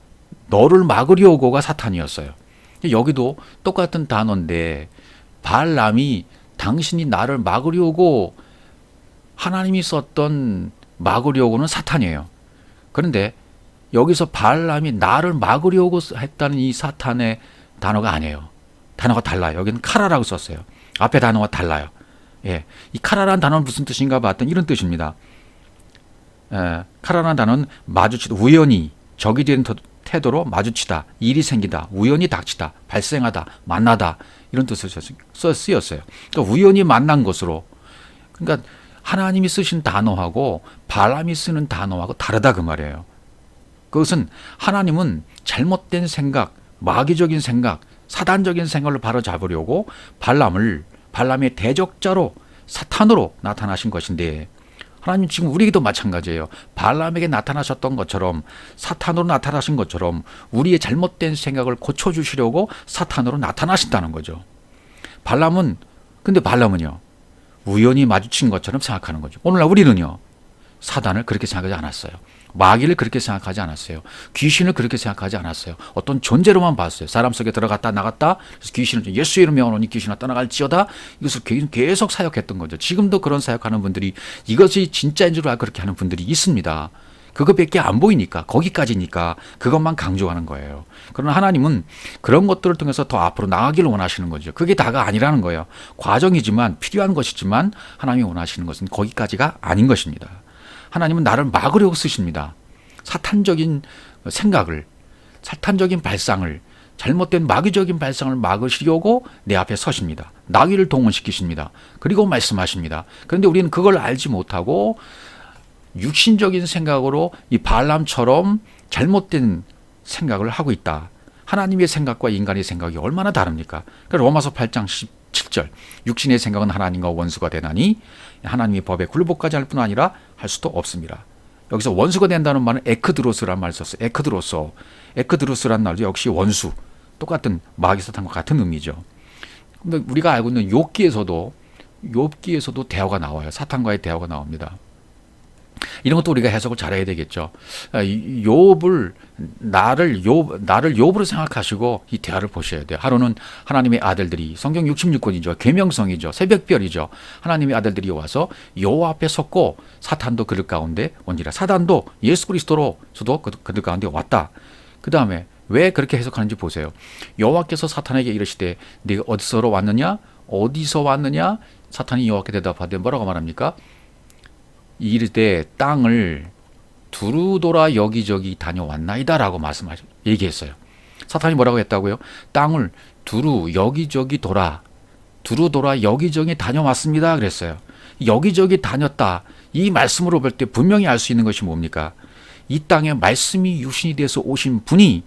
너를 막으려고가 사탄이었어요. 여기도 똑같은 단어인데 발람이 당신이 나를 막으려고 하나님이 썼던 막으려고는 사탄이에요. 그런데 여기서 발람이 나를 막으려고 했다는 이 사탄의 단어가 아니에요. 단어가 달라요. 여기는 카라라고 썼어요. 앞에 단어가 달라요. 예, 이 카라라는 단어는 무슨 뜻인가 봤더니 이런 뜻입니다. 카라라는 단어는 마주치다, 우연히 적이 된 태도로 마주치다, 일이 생기다, 우연히 닥치다, 발생하다, 만나다 이런 뜻으로 쓰였어요. 그러니까 우연히 만난 것으로. 그러니까 하나님이 쓰신 단어하고 발람이 쓰는 단어하고 다르다 그 말이에요. 그것은 하나님은 잘못된 생각, 마귀적인 생각, 사단적인 생각을 바로잡으려고 발람의 대적자로 사탄으로 나타나신 것인데 하나님 지금 우리에게도 마찬가지예요. 발람에게 나타나셨던 것처럼 사탄으로 나타나신 것처럼 우리의 잘못된 생각을 고쳐주시려고 사탄으로 나타나신다는 거죠. 근데 발람은요. 우연히 마주친 것처럼 생각하는 거죠. 오늘날 우리는요. 사단을 그렇게 생각하지 않았어요. 마귀를 그렇게 생각하지 않았어요. 귀신을 그렇게 생각하지 않았어요. 어떤 존재로만 봤어요. 사람 속에 들어갔다 나갔다. 그래서 귀신을 예수의 이름 명하노니 귀신아 떠나갈지어다. 이것을 계속 사역했던 거죠. 지금도 그런 사역하는 분들이 이것이 진짜인 줄 알고 그렇게 하는 분들이 있습니다. 그것밖에 안 보이니까 거기까지니까 그것만 강조하는 거예요. 그러나 하나님은 그런 것들을 통해서 더 앞으로 나아가기를 원하시는 거죠. 그게 다가 아니라는 거예요. 과정이지만 필요한 것이지만 하나님이 원하시는 것은 거기까지가 아닌 것입니다. 하나님은 나를 막으려고 쓰십니다. 사탄적인 생각을, 사탄적인 발상을, 잘못된 마귀적인 발상을 막으시려고 내 앞에 서십니다. 나귀를 동원시키십니다. 그리고 말씀하십니다. 그런데 우리는 그걸 알지 못하고 육신적인 생각으로 이 발람처럼 잘못된 생각을 하고 있다. 하나님의 생각과 인간의 생각이 얼마나 다릅니까? 로마서 8장 17절 육신의 생각은 하나님과 원수가 되나니 하나님의 법에 굴복하지 않을 뿐 아니라 할 수도 없습니다. 여기서 원수가 된다는 말은 에크드로스라는 말을 썼어요. 에크드로스라는 말도 역시 원수, 똑같은 마귀 사탄과 같은 의미죠. 근데 우리가 알고 있는 욥기에서도 대화가 나와요. 사탄과의 대화가 나옵니다. 이런 것도 우리가 해석을 잘해야 되겠죠. 나를 욥으로 생각하시고 이 대화를 보셔야 돼요. 하루는 하나님의 아들들이 성경 66권이죠. 계명성이죠. 새벽별이죠. 하나님의 아들들이 와서 여호와 앞에 섰고 사탄도 그들 가운데 온지라. 사단도 예수 그리스도로서도 그들 가운데 왔다. 그 다음에 왜 그렇게 해석하는지 보세요. 여호와께서 사탄에게 이르시되 네가 어디서 왔느냐? 사탄이 여호와께 대답하되 뭐라고 말합니까? 이르되 땅을 두루돌아 여기저기 다녀왔나이다 라고 얘기했어요. 사탄이 뭐라고 했다고요? 땅을 여기저기 돌아 여기저기 다녀왔습니다 그랬어요. 여기저기 다녔다 이 말씀으로 볼 때 분명히 알 수 있는 것이 뭡니까? 이 땅에 말씀이 육신이 돼서 오신 분이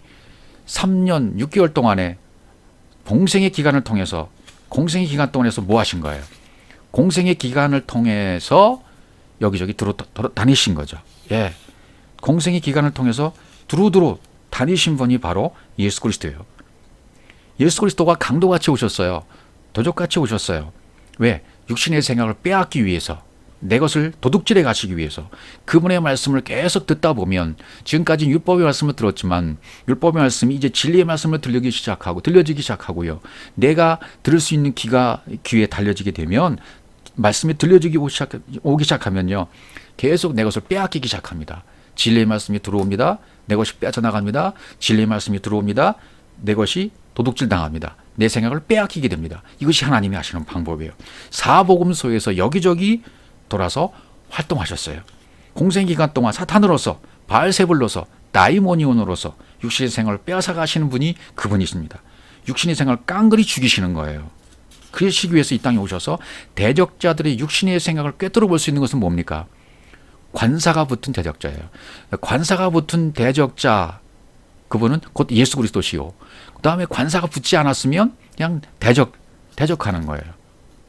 3년 6개월 동안에 공생의 기간을 통해서 공생의 기간 동안에서 뭐 하신 거예요? 공생의 기간을 통해서 여기저기 다니신 거죠. 예. 공생의 기간을 통해서 두루두루 다니신 분이 바로 예수 그리스도예요. 예수 그리스도가 강도같이 오셨어요. 도적같이 오셨어요. 왜? 육신의 생각을 빼앗기 위해서, 내 것을 도둑질해 가시기 위해서. 그분의 말씀을 계속 듣다 보면, 지금까지 율법의 말씀을 들었지만 율법의 말씀이 이제 진리의 말씀을 들려지기 시작하고요. 내가 들을 수 있는 귀에 달려지게 되면, 말씀이 오기 시작하면요, 계속 내 것을 빼앗기기 시작합니다. 진리의 말씀이 들어옵니다. 내 것이 빼앗아나갑니다. 진리의 말씀이 들어옵니다. 내 것이 도둑질 당합니다. 내 생각을 빼앗기게 됩니다. 이것이 하나님이 하시는 방법이에요. 사복음서에서 여기저기 돌아서 활동하셨어요. 공생기간 동안 사탄으로서, 바알세불로서, 다이모니온으로서 육신의 생활을 빼앗아 가시는 분이 그분이십니다. 육신의 생활을 깡그리 죽이시는 거예요. 그러시기 위해서 이 땅에 오셔서 대적자들의 육신의 생각을 꿰뚫어 볼 수 있는 것은 뭡니까? 관사가 붙은 대적자예요. 관사가 붙은 대적자, 그분은 곧 예수 그리스도시요. 그 다음에 관사가 붙지 않았으면 그냥 대적하는 거예요.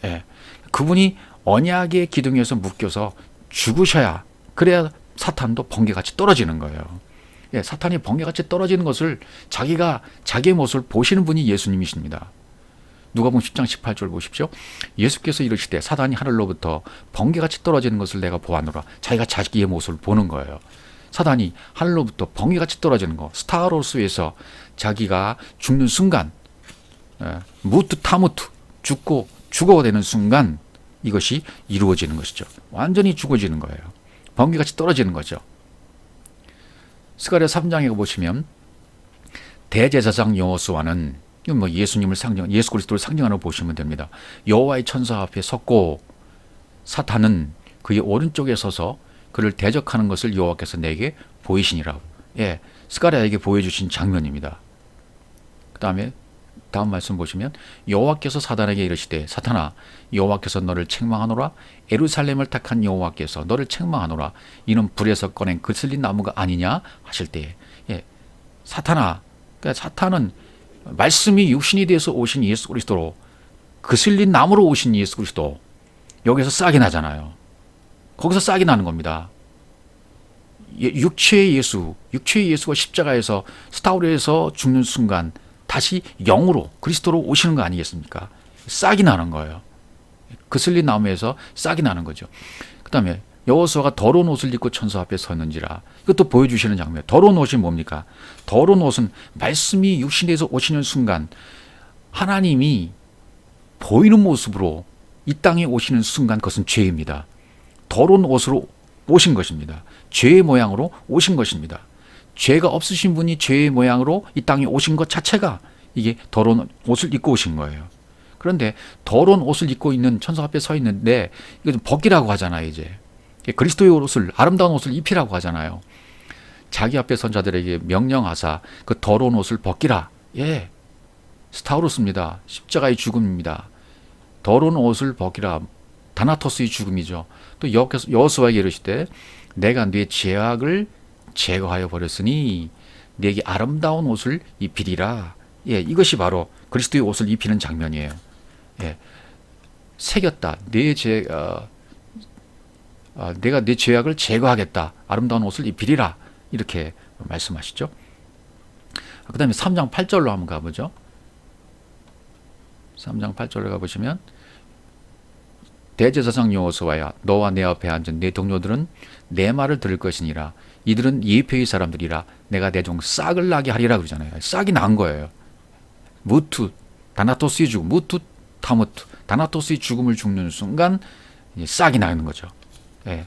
예. 그분이 언약의 기둥에서 묶여서 죽으셔야, 그래야 사탄도 번개같이 떨어지는 거예요. 예, 사탄이 번개같이 떨어지는 것을 자기의 모습을 보시는 분이 예수님이십니다. 누가복음 10장 18절 보십시오. 예수께서 이르시되 사단이 하늘로부터 번개같이 떨어지는 것을 내가 보았노라. 자기가 자기의 모습을 보는 거예요. 사단이 하늘로부터 번개같이 떨어지는 거, 스타로스에서 자기가 죽는 순간, 무트 타무트, 죽어가 되는 순간 이것이 이루어지는 것이죠. 완전히 죽어지는 거예요. 번개같이 떨어지는 거죠. 스가랴 3장에 보시면 대제사장 여호수아는 예수 그리스도를 상징하는 보시면 됩니다. 여호와의 천사 앞에 섰고 사탄은 그의 오른쪽에 서서 그를 대적하는 것을 여호와께서 내게 보이시니라. 예, 스가랴에게 보여주신 장면입니다. 그 다음에 다음 말씀 보시면 여호와께서 사탄에게 이르시되 사탄아 여호와께서 너를 책망하노라. 예루살렘을 택한 여호와께서 너를 책망하노라. 이는 불에서 꺼낸 그슬린 나무가 아니냐 하실 때에, 예, 사탄아, 그러니까 사탄은 말씀이 육신이 되어서 오신 예수 그리스도로, 그슬린 나무로 오신 예수 그리스도, 여기서 싹이 나잖아요. 거기서 싹이 나는 겁니다. 육체의 예수가 십자가에서 스타우르에서 죽는 순간 다시 영으로 그리스도로 오시는 거 아니겠습니까? 싹이 나는 거예요. 그슬린 나무에서 싹이 나는 거죠. 그 다음에 여호수아가 더러운 옷을 입고 천사 앞에 섰는지라. 이것도 보여주시는 장면. 더러운 옷이 뭡니까? 더러운 옷은 말씀이 육신에서 오시는 순간 하나님이 보이는 모습으로 이 땅에 오시는 순간 그것은 죄입니다. 더러운 옷으로 오신 것입니다. 죄의 모양으로 오신 것입니다. 죄가 없으신 분이 죄의 모양으로 이 땅에 오신 것 자체가 이게 더러운 옷을 입고 오신 거예요. 그런데 더러운 옷을 입고 있는 천사 앞에 서 있는데 이거 벗기라고 하잖아요. 이제 그리스도의 옷을, 아름다운 옷을 입히라고 하잖아요. 자기 앞에 선 자들에게 명령하사 그 더러운 옷을 벗기라. 예, 스타우로스입니다. 십자가의 죽음입니다. 더러운 옷을 벗기라. 다나토스의 죽음이죠. 또 여호수아에게 이르시되 내가 네 죄악을 제거하여 버렸으니 네게 아름다운 옷을 입히리라. 예, 이것이 바로 그리스도의 옷을 입히는 장면이에요. 예, 새겼다. 내가 네 죄악을 제거하겠다. 아름다운 옷을 입히리라. 이렇게 말씀하시죠. 그 다음에 3장 8절로 한번 가보죠. 3장 8절로 가보시면 대제사장 여호수아야 너와 내 앞에 앉은 내 동료들은 내 말을 들을 것이니라. 이들은 예표의 사람들이라. 내가 내 종 싹을 나게 하리라 그러잖아요. 싹이 난 거예요. 무투 다나토스의 죽음, 무투 타무투 다나토스의 죽음을 죽는 순간 싹이 나는 거죠. 예,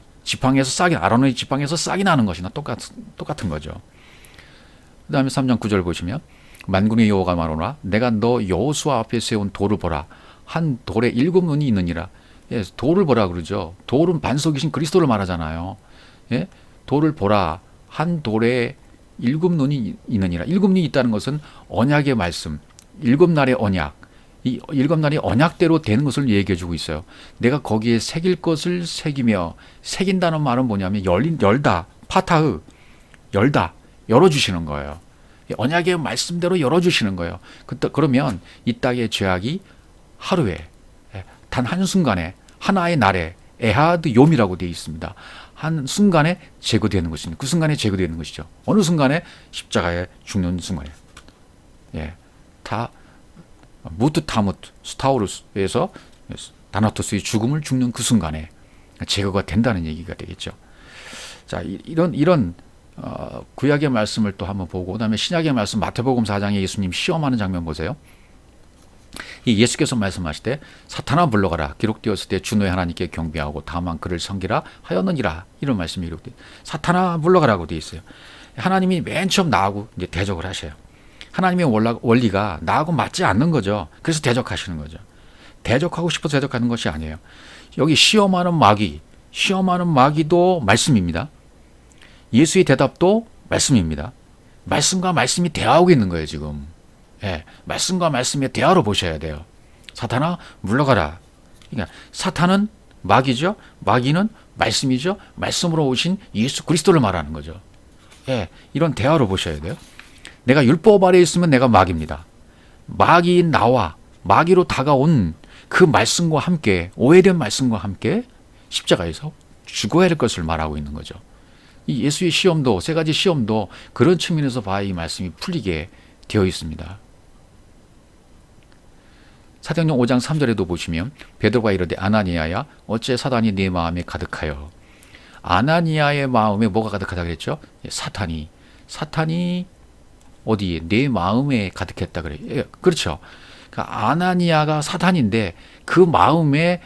아론의 지팡이에서 싹이 나는 것이나 똑같은 거죠. 그 다음에 3장 9절 보시면 만군의 여호와가 말하노라. 내가 너 여호수아 앞에 세운 돌을 보라. 한 돌에 7눈이 있느니라. 예, 돌을 보라 그러죠. 돌은 반석이신 그리스도를 말하잖아요. 예, 돌을 보라. 한 돌에 7눈이 있느니라. 7눈이 있다는 것은 언약의 말씀, 7날의 언약, 이 7날이 언약대로 되는 것을 얘기해 주고 있어요. 내가 거기에 새길 것을 새기며, 새긴다는 말은 뭐냐면 열다, 파타흐, 열어주시는 거예요. 언약의 말씀대로 열어주시는 거예요. 그러면 이 땅의 죄악이 하루에, 단 한순간에, 하나의 날에, 에하드 욤이라고 되어 있습니다. 한 순간에 제거되는 것입니다. 그 순간에 제거되는 것이죠. 어느 순간에? 십자가에 죽는 순간에. 무트 타무트 스타우루스에서 다나토스의 죽음을 죽는 그 순간에 제거가 된다는 얘기가 되겠죠. 자, 이런 구약의 말씀을 또 한번 보고, 그다음에 신약의 말씀 마태복음 4장에 예수님 시험하는 장면 보세요. 이 예수께서 말씀하실 때 사탄아 물러가라 기록되었을 때 주 너의 하나님께 경배하고 다만 그를 섬기라 하였느니라, 이런 말씀이 기록돼. 사탄아 물러가라고 되어 있어요. 하나님이 맨 처음 나하고 이제 대적을 하셔요. 하나님의 원리가 나하고 맞지 않는 거죠. 그래서 대적하시는 거죠. 대적하고 싶어서 대적하는 것이 아니에요. 여기 시험하는 마귀도 말씀입니다. 예수의 대답도 말씀입니다. 말씀과 말씀이 대화하고 있는 거예요, 지금. 말씀과 말씀의 대화로 보셔야 돼요. 사탄아 물러가라. 그러니까 사탄은 마귀죠. 마귀는 말씀이죠. 말씀으로 오신 예수 그리스도를 말하는 거죠. 이런 대화로 보셔야 돼요. 내가 율법 아래에 있으면 내가 마귀입니다. 마귀인 나와 마귀로 다가온 그 말씀과 함께, 오해된 말씀과 함께 십자가에서 죽어야 할 것을 말하고 있는 거죠. 이 예수의 시험도, 세 가지 시험도 그런 측면에서 봐야 이 말씀이 풀리게 되어 있습니다. 사도행전 5장 3절에도 보시면 베드로가 이르되 아나니아야 어째 사단이 네 마음에 가득하여. 아나니아의 마음에 뭐가 가득하다 그랬죠? 사탄이 어디에? 내 마음에 가득했다 그래요. 그렇죠. 그러니까 아나니아가 사탄인데 그 마음에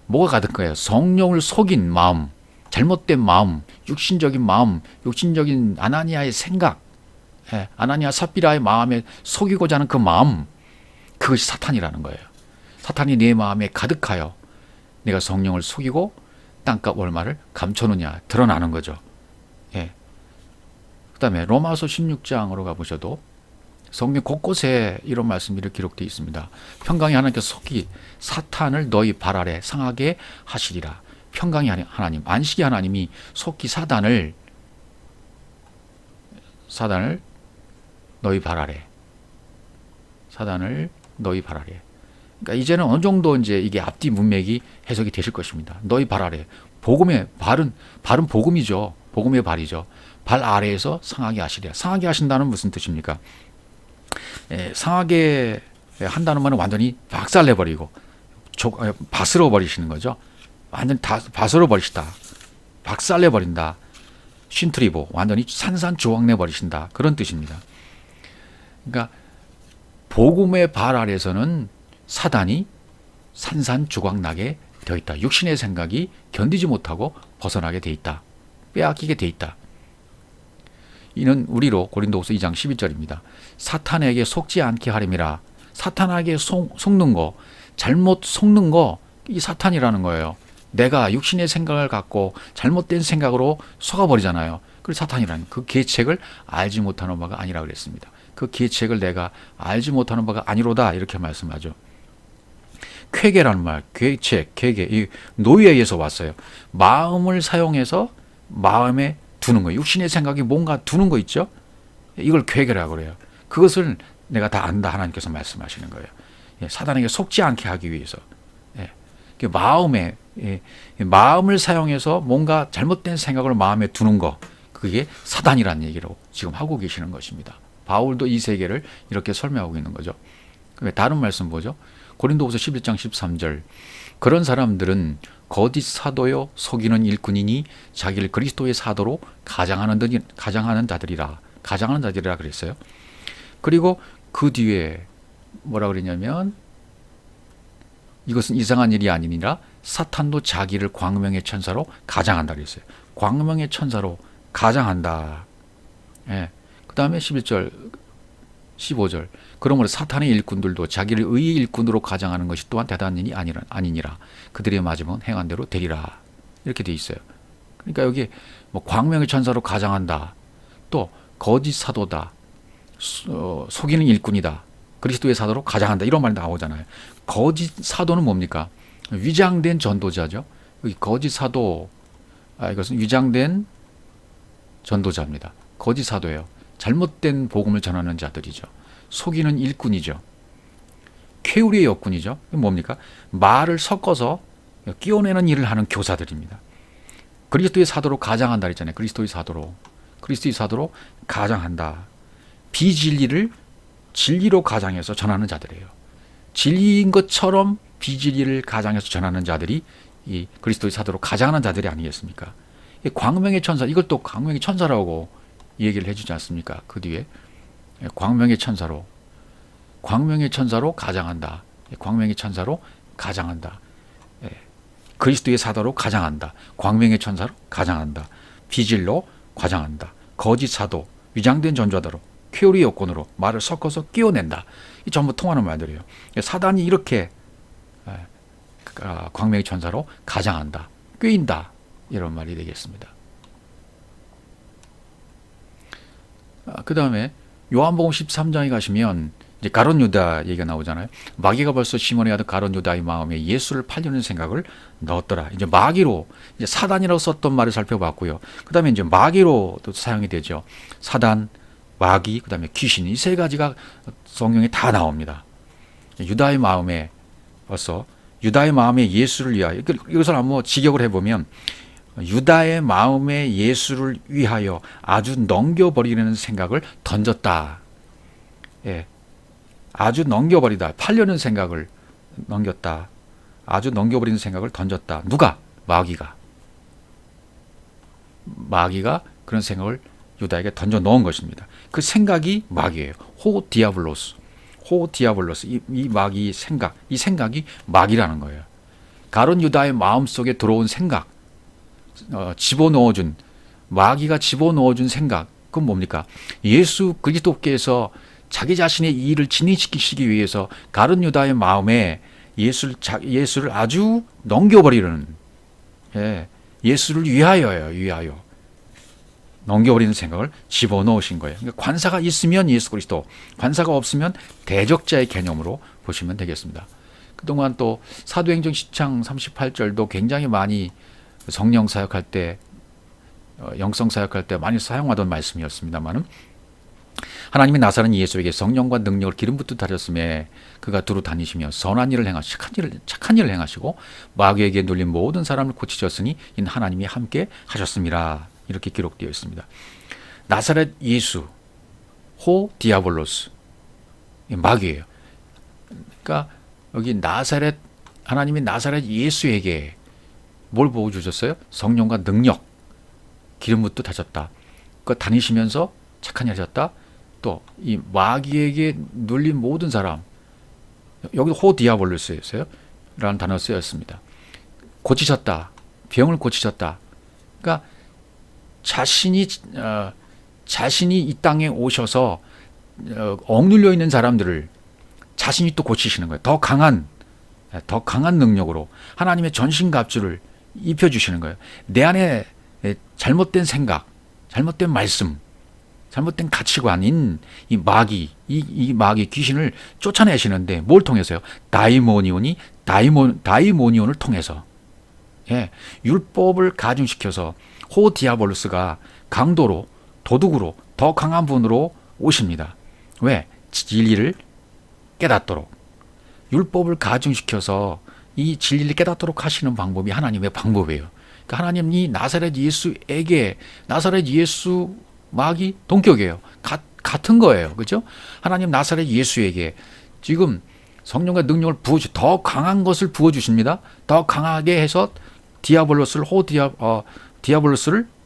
뭐가 가득해요? 성령을 속인 마음, 잘못된 마음, 육신적인 마음, 육신적인 아나니아의 생각, 아나니아 삽비라의 마음에 속이고자 하는 그 마음, 그것이 사탄이라는 거예요. 사탄이 내 마음에 가득하여 내가 성령을 속이고 땅값 얼마를 감춰놓냐, 드러나는 거죠. 그 다음에 로마서 16장으로 가보셔도 성경 곳곳에 이런 말씀이 기록되어 있습니다. 평강의 하나님께서 속히 사탄을 너희 발 아래 상하게 하시리라. 평강의 하나님, 안식의 하나님이 속히 사단을 너희 발 아래, 그러니까 이제는 어느 정도 이제 이게 앞뒤 문맥이 해석이 되실 것입니다. 너희 발 아래, 복음의 발은 복음이죠. 복음의 발이죠. 발 아래에서 상하게 하시리라. 상하게 하신다는 무슨 뜻입니까? 상하게 한다는 말은 완전히 박살내버리고 바스러 버리시는 거죠. 완전히 다 바스러 버리시다. 박살내버린다. 쉰트리보, 완전히 산산조각내 버리신다. 그런 뜻입니다. 그러니까 복음의 발 아래에서는 사단이 산산조각나게 되어 있다. 육신의 생각이 견디지 못하고 벗어나게 되어 있다. 빼앗기게 되어 있다. 이는 우리로 고린도후서 2장 12절입니다. 사탄에게 속지 않게 하림이라. 사탄에게 속는 거, 잘못 속는 거, 이 사탄이라는 거예요. 내가 육신의 생각을 갖고 잘못된 생각으로 속아버리잖아요. 그래서 사탄이라는 그 계책을 알지 못하는 바가 아니라 그랬습니다. 그 계책을 내가 알지 못하는 바가 아니로다, 이렇게 말씀하죠. 쾌계라는 말, 계책, 계계, 이 노예에서 왔어요. 마음을 사용해서 마음에 두는 거예요. 육신의 생각이 뭔가 두는 거 있죠? 이걸 쾌계라고 그래요. 그것을 내가 다 안다, 하나님께서 말씀하시는 거예요. 사단에게 속지 않게 하기 위해서. 마음을 사용해서 뭔가 잘못된 생각을 마음에 두는 거, 그게 사단이라는 얘기로 지금 하고 계시는 것입니다. 바울도 이 세계를 이렇게 설명하고 있는 거죠. 다른 말씀 보죠. 고린도후서 11장 13절. 그런 사람들은 거짓 사도요 속이는 일꾼이니 자기를 그리스도의 사도로 가장하는 자들이라 그랬어요. 그리고 그 뒤에 뭐라 그랬냐면 이것은 이상한 일이 아니니라 사탄도 자기를 광명의 천사로 가장한다 그랬어요. 광명의 천사로 가장한다. 그 다음에 11절 15절. 그러므로 사탄의 일꾼들도 자기를 의의 일꾼으로 가장하는 것이 또한 대단한 일이 아니니라. 그들의 맞으면 행한 대로 되리라. 이렇게 돼 있어요. 그러니까 여기 뭐 광명의 천사로 가장한다. 또 거짓 사도다. 속이는 일꾼이다. 그리스도의 사도로 가장한다. 이런 말이 나오잖아요. 거짓 사도는 뭡니까? 위장된 전도자죠. 여기 거짓 사도, 이것은 위장된 전도자입니다. 거짓 사도예요. 잘못된 복음을 전하는 자들이죠. 속이는 일꾼이죠. 쾌우리의 역군이죠. 뭡니까? 말을 섞어서 끼워내는 일을 하는 교사들입니다. 그리스도의 사도로 가장한다 했잖아요. 그리스도의 사도로 가장한다. 비진리를 진리로 가장해서 전하는 자들이에요. 진리인 것처럼 비진리를 가장해서 전하는 자들이 이 그리스도의 사도로 가장하는 자들이 아니겠습니까? 광명의 천사, 이걸 또 광명의 천사라고 얘기를 해주지 않습니까? 그 뒤에 광명의 천사로 가장한다. 광명의 천사로 가장한다. 그리스도의 사도로 가장한다. 광명의 천사로 가장한다. 비질로 가장한다. 거짓 사도, 위장된 전좌다로 쾌오리 여건으로 말을 섞어서 끼워낸다. 이 전부 통하는 말들이에요. 사단이 이렇게 광명의 천사로 가장한다. 꿰인다. 이런 말이 되겠습니다. 그 다음에 요한복음 13장에 가시면 이제 가룟 유다 얘기가 나오잖아요. 마귀가 벌써 시몬의 아들 가룟 유다의 마음에 예수를 팔려는 생각을 넣었더라. 이제 마귀로, 이제 사단이라고 썼던 말을 살펴봤고요. 그 다음에 이제 마귀로 또 사용이 되죠. 사단, 마귀, 그 다음에 귀신, 이 세 가지가 성경에 다 나옵니다. 유다의 마음에 벌써 유다의 마음에 예수를 위하여, 이것을 한번 직역을 해보면 유다의 마음에 예수를 위하여 아주 넘겨버리려는 생각을 던졌다. 예, 아주 넘겨버리다. 팔려는 생각을 넘겼다. 아주 넘겨버리는 생각을 던졌다. 누가? 마귀가 그런 생각을 유다에게 던져 넣은 것입니다. 그 생각이 마귀예요. 호 디아블로스. 이 마귀의 생각, 이 생각이 마귀라는 거예요. 가룟 유다의 마음속에 들어온 생각, 집어넣어준, 마귀가 집어넣어준 생각, 그건 뭡니까? 예수 그리스도께서 자기 자신의 이의를 진행시키시기 위해서 가룟 유다의 마음에 예수를 아주 넘겨버리는, 예수를 위하여 넘겨버리는 생각을 집어넣으신 거예요. 그러니까 관사가 있으면 예수 그리스도, 관사가 없으면 대적자의 개념으로 보시면 되겠습니다. 그동안 또 사도행전 10장 38절도 굉장히 많이 성령 사역할 때, 영성 사역할 때 많이 사용하던 말씀이었습니다만은, 하나님이 나사렛 예수에게 성령과 능력을 기름 붓듯 하셨음에 그가 두루 다니시며 선한 일을 행하시고 착한 일을 행하시고 마귀에게 눌린 모든 사람을 고치셨으니 이는 하나님이 함께 하셨습니다. 이렇게 기록되어 있습니다. 나사렛 예수, 호 디아볼로스, 마귀예요. 그러니까 여기 하나님이 나사렛 예수에게 뭘 보여주셨어요? 성령과 능력, 기름 붓듯 하셨다. 그 다니시면서 착한 일 하셨다. 또 이 마귀에게 눌린 모든 사람, 여기도 호 디아볼로스였어요. 라는 단어 쓰였습니다. 고치셨다. 병을 고치셨다. 그러니까 자신이 이 땅에 오셔서 억눌려 있는 사람들을 자신이 또 고치시는 거예요. 더 강한 능력으로 하나님의 전신갑주를 입혀주시는 거예요. 내 안에 잘못된 생각, 잘못된 말씀, 잘못된 가치관인 이 마귀 귀신을 쫓아내시는데 뭘 통해서요? 다이모니온을 통해서, 율법을 가중시켜서 호 디아볼로스가 강도로, 도둑으로, 더 강한 분으로 오십니다. 왜? 진리를 깨닫도록, 율법을 가중시켜서 이 진리를 깨닫도록 하시는 방법이 하나님의 방법이에요. 그러니까 하나님이 나사렛 예수 마귀 동격이에요. 같은 거예요. 그렇죠? 하나님 나사렛 예수에게 지금 성령과 능력을 더 강한 것을 부어주십니다. 더 강하게 해서 디아볼로스를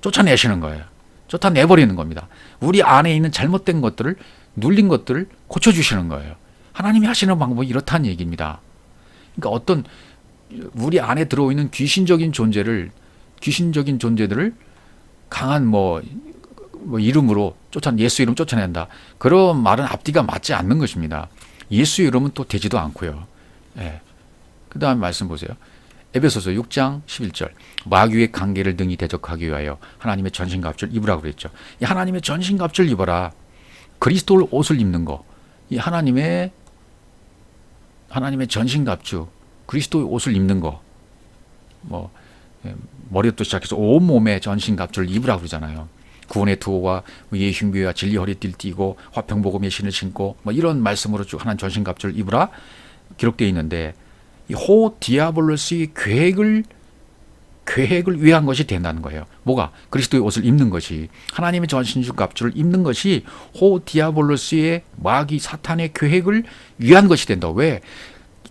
쫓아내시는 거예요. 쫓아내버리는 겁니다. 우리 안에 있는 잘못된 것들을, 눌린 것들을 고쳐주시는 거예요. 하나님이 하시는 방법이 이렇다는 얘기입니다. 그러니까 어떤 우리 안에 들어있는 귀신적인 존재들을 강한 이름으로 예수 이름 쫓아낸다. 그런 말은 앞뒤가 맞지 않는 것입니다. 예수 이름은 또 되지도 않고요. 그 다음 말씀 보세요. 에베소서 6장 11절. 마귀의 관계를 능히 대적하기 위하여 하나님의 전신갑주를 입으라고 그랬죠. 이 하나님의 전신갑주를 입어라. 그리스도를 옷을 입는 거. 이 하나님의 전신갑주, 그리스도의 옷을 입는 거. 머리부터 시작해서 온몸에 전신갑주를 입으라고 그러잖아요. 구원의 투호와 예흉비와 진리 허리띠를 띠고 화평복음의 신을 신고 뭐 이런 말씀으로 쭉 하나님 전신갑주를 입으라 기록되어 있는데, 이 호 디아볼로스의 계획을 위한 것이 된다는 거예요. 뭐가? 그리스도의 옷을 입는 것이, 하나님의 전신갑주를 입는 것이 호 디아볼로스의 마귀 사탄의 계획을 위한 것이 된다. 왜?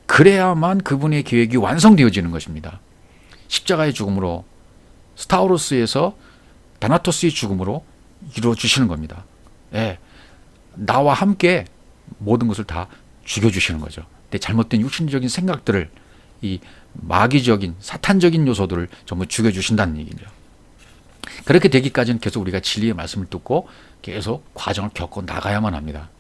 그래야만 그분의 계획이 완성되어지는 것입니다. 십자가의 죽음으로, 스타우로스에서 다나토스의 죽음으로 이루어주시는 겁니다. 예, 나와 함께 모든 것을 다 죽여주시는 거죠. 내 잘못된 육신적인 생각들을, 이 마귀적인 사탄적인 요소들을 전부 죽여주신다는 얘기죠. 그렇게 되기까지는 계속 우리가 진리의 말씀을 듣고 계속 과정을 겪고 나가야만 합니다.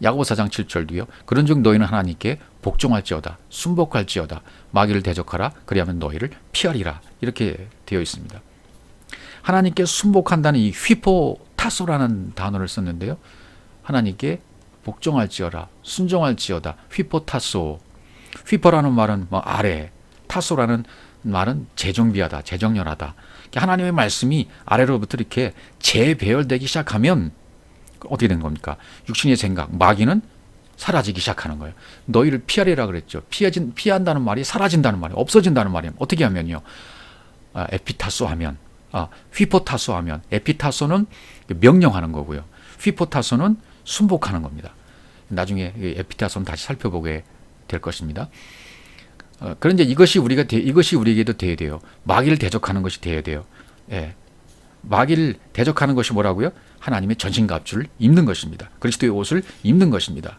야고보 4장 7절도요. 그런즉 너희는 하나님께 복종할지어다, 순복할지어다, 마귀를 대적하라, 그리하면 너희를 피하리라, 이렇게 되어 있습니다. 하나님께 순복한다는 이 휘포타소라는 단어를 썼는데요. 하나님께 복종할지어라, 순종할지어다, 휘포타소. 휘포라는 말은 뭐 아래, 타소라는 말은 재정비하다, 재정렬하다. 하나님의 말씀이 아래로부터 이렇게 재배열되기 시작하면 어떻게 되는 겁니까? 육신의 생각, 마귀는 사라지기 시작하는 거예요. 너희를 피하리라 그랬죠. 피한다는 말이 사라진다는 말이에요. 없어진다는 말이에요. 어떻게 하면요? 에피타소 하면, 휘포타소 하면, 에피타소는 명령하는 거고요. 휘포타소는 순복하는 겁니다. 나중에 에피타소는 다시 살펴보게 될 것입니다. 그런데 이것이 우리에게도 돼야 돼요. 마귀를 대적하는 것이 돼야 돼요. 예. 마귀를 대적하는 것이 뭐라고요? 하나님의 전신갑주를 입는 것입니다. 그리스도의 옷을 입는 것입니다.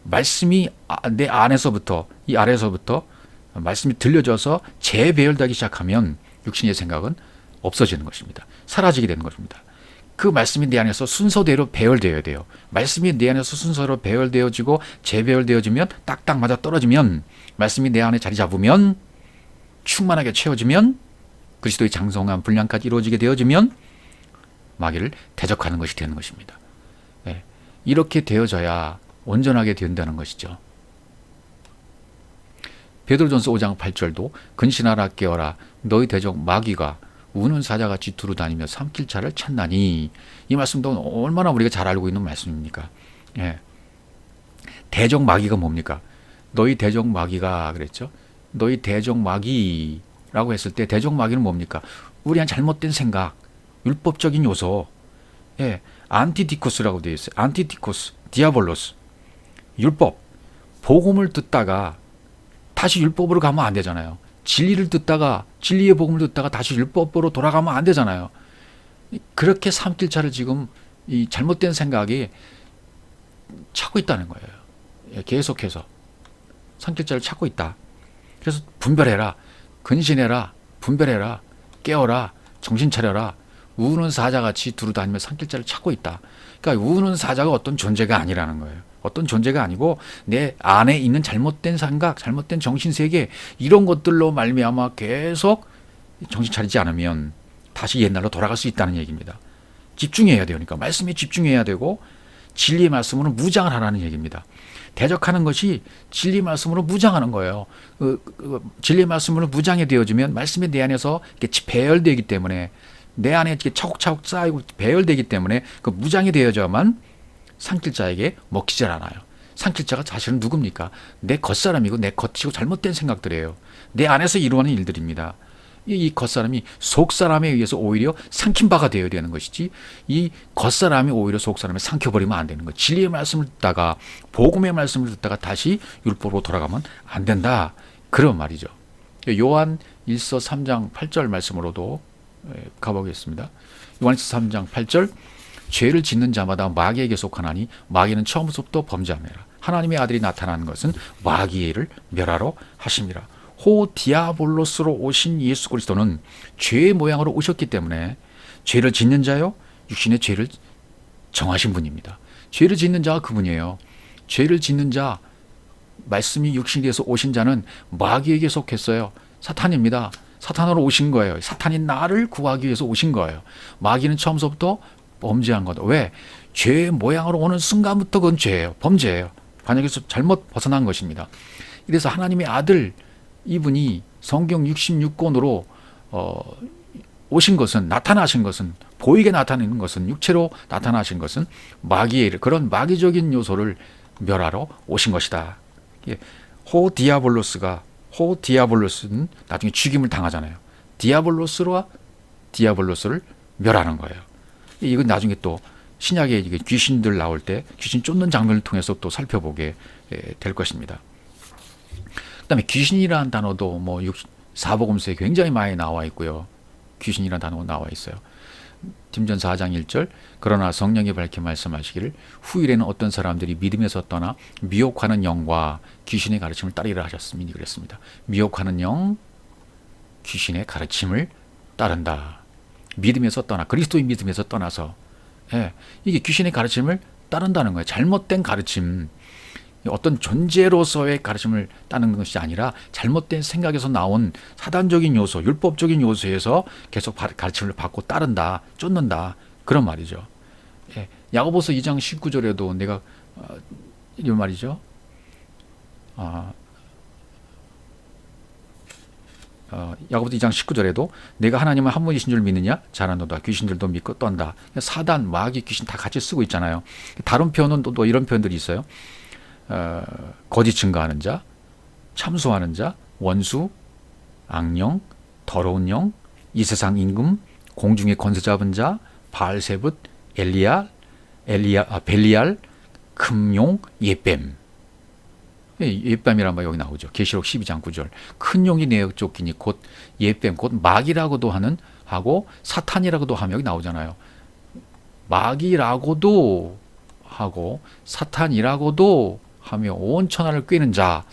말씀이 내 안에서부터, 이 아래에서부터 말씀이 들려져서 재배열되기 시작하면 육신의 생각은 없어지는 것입니다. 사라지게 되는 것입니다. 그 말씀이 내 안에서 순서대로 배열되어야 돼요. 말씀이 내 안에서 순서로 배열되어지고 재배열되어지면, 딱딱 맞아 떨어지면, 말씀이 내 안에 자리 잡으면, 충만하게 채워지면, 그리스도의 장성한 분량까지 이루어지게 되어지면 마귀를 대적하는 것이 되는 것입니다. 네. 이렇게 되어져야 온전하게 된다는 것이죠. 베드로전서 5장 8절도 근신하라 깨어라 너희 대적 마귀가 우는 사자같이 두루 다니며 삼킬 자를 찾나니, 이 말씀도 얼마나 우리가 잘 알고 있는 말씀입니까? 예. 대적 마귀가 뭡니까? 너희 대적 마귀가 그랬죠. 너희 대적 마귀라고 했을 때 대적 마귀는 뭡니까? 우리한 잘못된 생각, 율법적인 요소, 예, 안티디코스라고 되어 있어요. 안티디코스, 디아볼로스, 율법, 복음을 듣다가 다시 율법으로 가면 안 되잖아요. 진리를 듣다가, 진리의 복음을 듣다가 다시 율법으로 돌아가면 안 되잖아요. 그렇게 삼킬 자를 지금 이 잘못된 생각이 찾고 있다는 거예요. 예, 계속해서 삼킬 자를 찾고 있다. 그래서 분별해라, 근신해라, 분별해라, 깨어라, 정신 차려라. 우는 사자같이 두루 다니며 삼킬 자를 찾고 있다. 그러니까 우는 사자가 어떤 존재가 아니라는 거예요. 어떤 존재가 아니고 내 안에 있는 잘못된 생각, 잘못된 정신세계, 이런 것들로 말미암아 계속 정신 차리지 않으면 다시 옛날로 돌아갈 수 있다는 얘기입니다. 집중해야 되니까 말씀에 집중해야 되고, 진리의 말씀으로 무장을 하라는 얘기입니다. 대적하는 것이 진리 말씀으로 무장하는 거예요. 진리 말씀으로 무장이 되어지면 말씀이 내 안에서 이렇게 배열되기 때문에, 내 안에 이렇게 차곡차곡 쌓이고 배열되기 때문에 그 무장이 되어져야만 삼킬 자에게 먹히질 않아요. 삼킬 자가 사실은 누굽니까? 내 겉사람이고 내 겉이고 잘못된 생각들이에요. 내 안에서 이루어지는 일들입니다. 이 겉사람이 속사람에 의해서 오히려 삼킨 바가 되어야 되는 것이지, 이 겉사람이 오히려 속사람을 삼켜버리면 안 되는 거예요. 진리의 말씀을 듣다가, 복음의 말씀을 듣다가 다시 율법으로 돌아가면 안 된다, 그런 말이죠. 요한 1서 3장 8절 말씀으로도 가보겠습니다. 요한 1서 3장 8절, 죄를 짓는 자마다 마귀에게 속하나니 마귀는 처음부터 범죄하느라 하나님의 아들이 나타나는 것은 마귀를 멸하러 하심이라. 호 디아볼로스로 오신 예수 그리스도는 죄의 모양으로 오셨기 때문에 죄를 짓는 자요, 육신의 죄를 정하신 분입니다. 죄를 짓는 자가 그분이에요. 죄를 짓는 자, 말씀이 육신이 돼서 오신 자는 마귀에게 속했어요. 사탄입니다. 사탄으로 오신 거예요. 사탄이 나를 구하기 위해서 오신 거예요. 마귀는 처음부터 범죄한 거다. 왜? 죄의 모양으로 오는 순간부터 그건 죄예요. 범죄예요. 반역에서 잘못 벗어난 것입니다. 그래서 하나님의 아들, 이분이 성경 66권으로 오신 것은, 나타나신 것은, 보이게 나타내는 것은, 육체로 나타나신 것은 마귀의 그런 마귀적인 요소를 멸하러 오신 것이다. 디아볼로스는 나중에 죽임을 당하잖아요. 디아볼로스를 멸하는 거예요. 이건 나중에 또 신약에 귀신들 나올 때 귀신 쫓는 장면을 통해서 또 살펴보게 될 것입니다. 그다음에 귀신이라는 단어도 뭐 사복음서에 굉장히 많이 나와 있고요. 귀신이라는 단어가 나와 있어요. 디모데전서 4장 1절 그러나 성령이 밝히 말씀하시기를 후일에는 어떤 사람들이 믿음에서 떠나 미혹하는 영과 귀신의 가르침을 따르리라 하셨음이니 그랬습니다. 미혹하는 영, 귀신의 가르침을 따른다. 믿음에서 떠나, 그리스도의 믿음에서 떠나서, 이게 귀신의 가르침을 따른다는 거예요. 잘못된 가르침, 어떤 존재로서의 가르침을 따르는 것이 아니라 잘못된 생각에서 나온 사단적인 요소, 율법적인 요소에서 계속 가르침을 받고 따른다, 쫓는다, 그런 말이죠. 야고보서 2장 19절에도 내가 이런 말이죠. 야고보서 2장 19절에도 내가 하나님은 한 분이신 줄 믿느냐? 잘하노다. 귀신들도 믿고 떤다. 사단, 마귀, 귀신 다 같이 쓰고 있잖아요. 다른 표현은 또 이런 표현들이 있어요. 거짓 증거하는 자, 참소하는 자, 원수, 악령, 더러운 영, 이 세상 임금, 공중의 권세 잡은 자, 바알세붓, 벨리알, 금용, 예뱀. 예뱀이란 말 여기 나오죠. 계시록 12장 9절. 큰 용이 내어 쫓기니 곧 예뱀, 곧 마귀라고도 하고 사탄이라고도 하며 여기 나오잖아요. 마귀라고도 하고 사탄이라고도 하며 온 천하를 꿰는 자,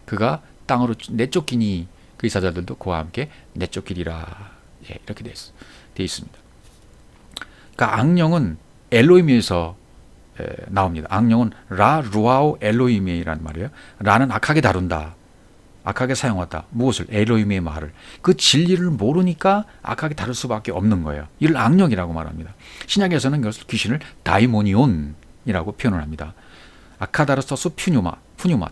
그가 땅으로 내쫓기니 그 이사자들도 그와 함께 내쫓기리라. 이렇게 되어 있습니다. 그러니까 악령은 엘로힘에서 나옵니다. 악령은 루아우 엘로힘이라는 말이에요. 라는 악하게 다룬다. 악하게 사용하다. 무엇을? 엘로힘의 말을. 그 진리를 모르니까 악하게 다룰 수밖에 없는 거예요. 이를 악령이라고 말합니다. 신약에서는 이것을 귀신을 다이모니온이라고 표현을 합니다. 아카다르서스 푸뉴마,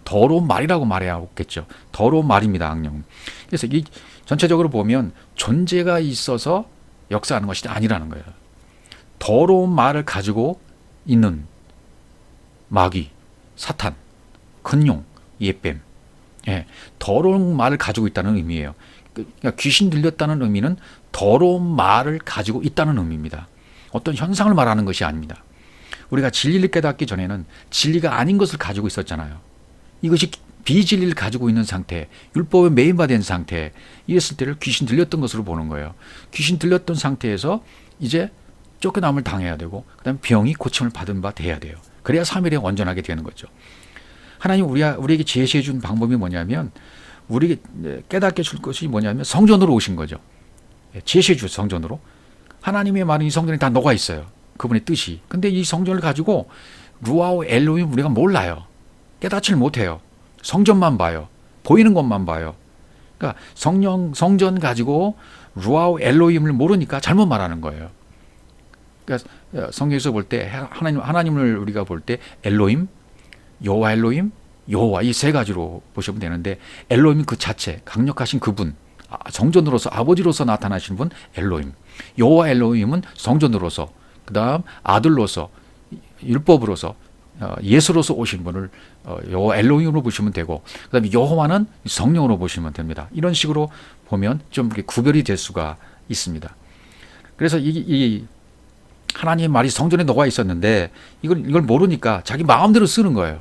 더러운 말이라고 말해야겠죠. 더러운 말입니다, 악령은. 그래서 이 전체적으로 보면 존재가 있어서 역사하는 것이 아니라는 거예요. 더러운 말을 가지고 있는 마귀, 사탄, 근용, 예뱀, 더러운 말을 가지고 있다는 의미예요. 그러니까 귀신 들렸다는 의미는 더러운 말을 가지고 있다는 의미입니다. 어떤 현상을 말하는 것이 아닙니다. 우리가 진리를 깨닫기 전에는 진리가 아닌 것을 가지고 있었잖아요. 이것이 비진리를 가지고 있는 상태, 율법에 매인화된 상태, 이랬을 때를 귀신 들렸던 것으로 보는 거예요. 귀신 들렸던 상태에서 이제 쫓겨남을 당해야 되고, 그 다음에 병이 고침을 받은 바 돼야 돼요. 그래야 3일에 온전하게 되는 거죠. 하나님 우리에게 제시해 준 방법이 뭐냐면, 우리에게 깨닫게 줄 것이 뭐냐면 성전으로 오신 거죠. 제시해 줄 성전으로. 하나님의 말은 이 성전에 다 녹아 있어요. 그분의 뜻이. 근데 이 성전을 가지고 루아우 엘로힘 우리가 몰라요. 깨닫지를 못해요. 성전만 봐요. 보이는 것만 봐요. 그러니까 성전 가지고 루아우 엘로힘을 모르니까 잘못 말하는 거예요. 그러니까 성경에서 볼 때 하나님을 우리가 볼 때 엘로힘, 여호와 엘로힘, 여호와 이 세 가지로 보시면 되는데, 엘로힘은 그 자체, 강력하신 그분, 성전으로서 아버지로서 나타나신 분 엘로힘. 여호와 엘로힘은 성전으로서, 그 다음 아들로서, 율법으로서, 예수로서 오신 분을 여호와 엘로힘으로 보시면 되고, 그 다음에 여호와는 성령으로 보시면 됩니다. 이런 식으로 보면 좀 이렇게 구별이 될 수가 있습니다. 그래서 이 하나님의 말이 성전에 녹아 있었는데 이걸 모르니까 자기 마음대로 쓰는 거예요.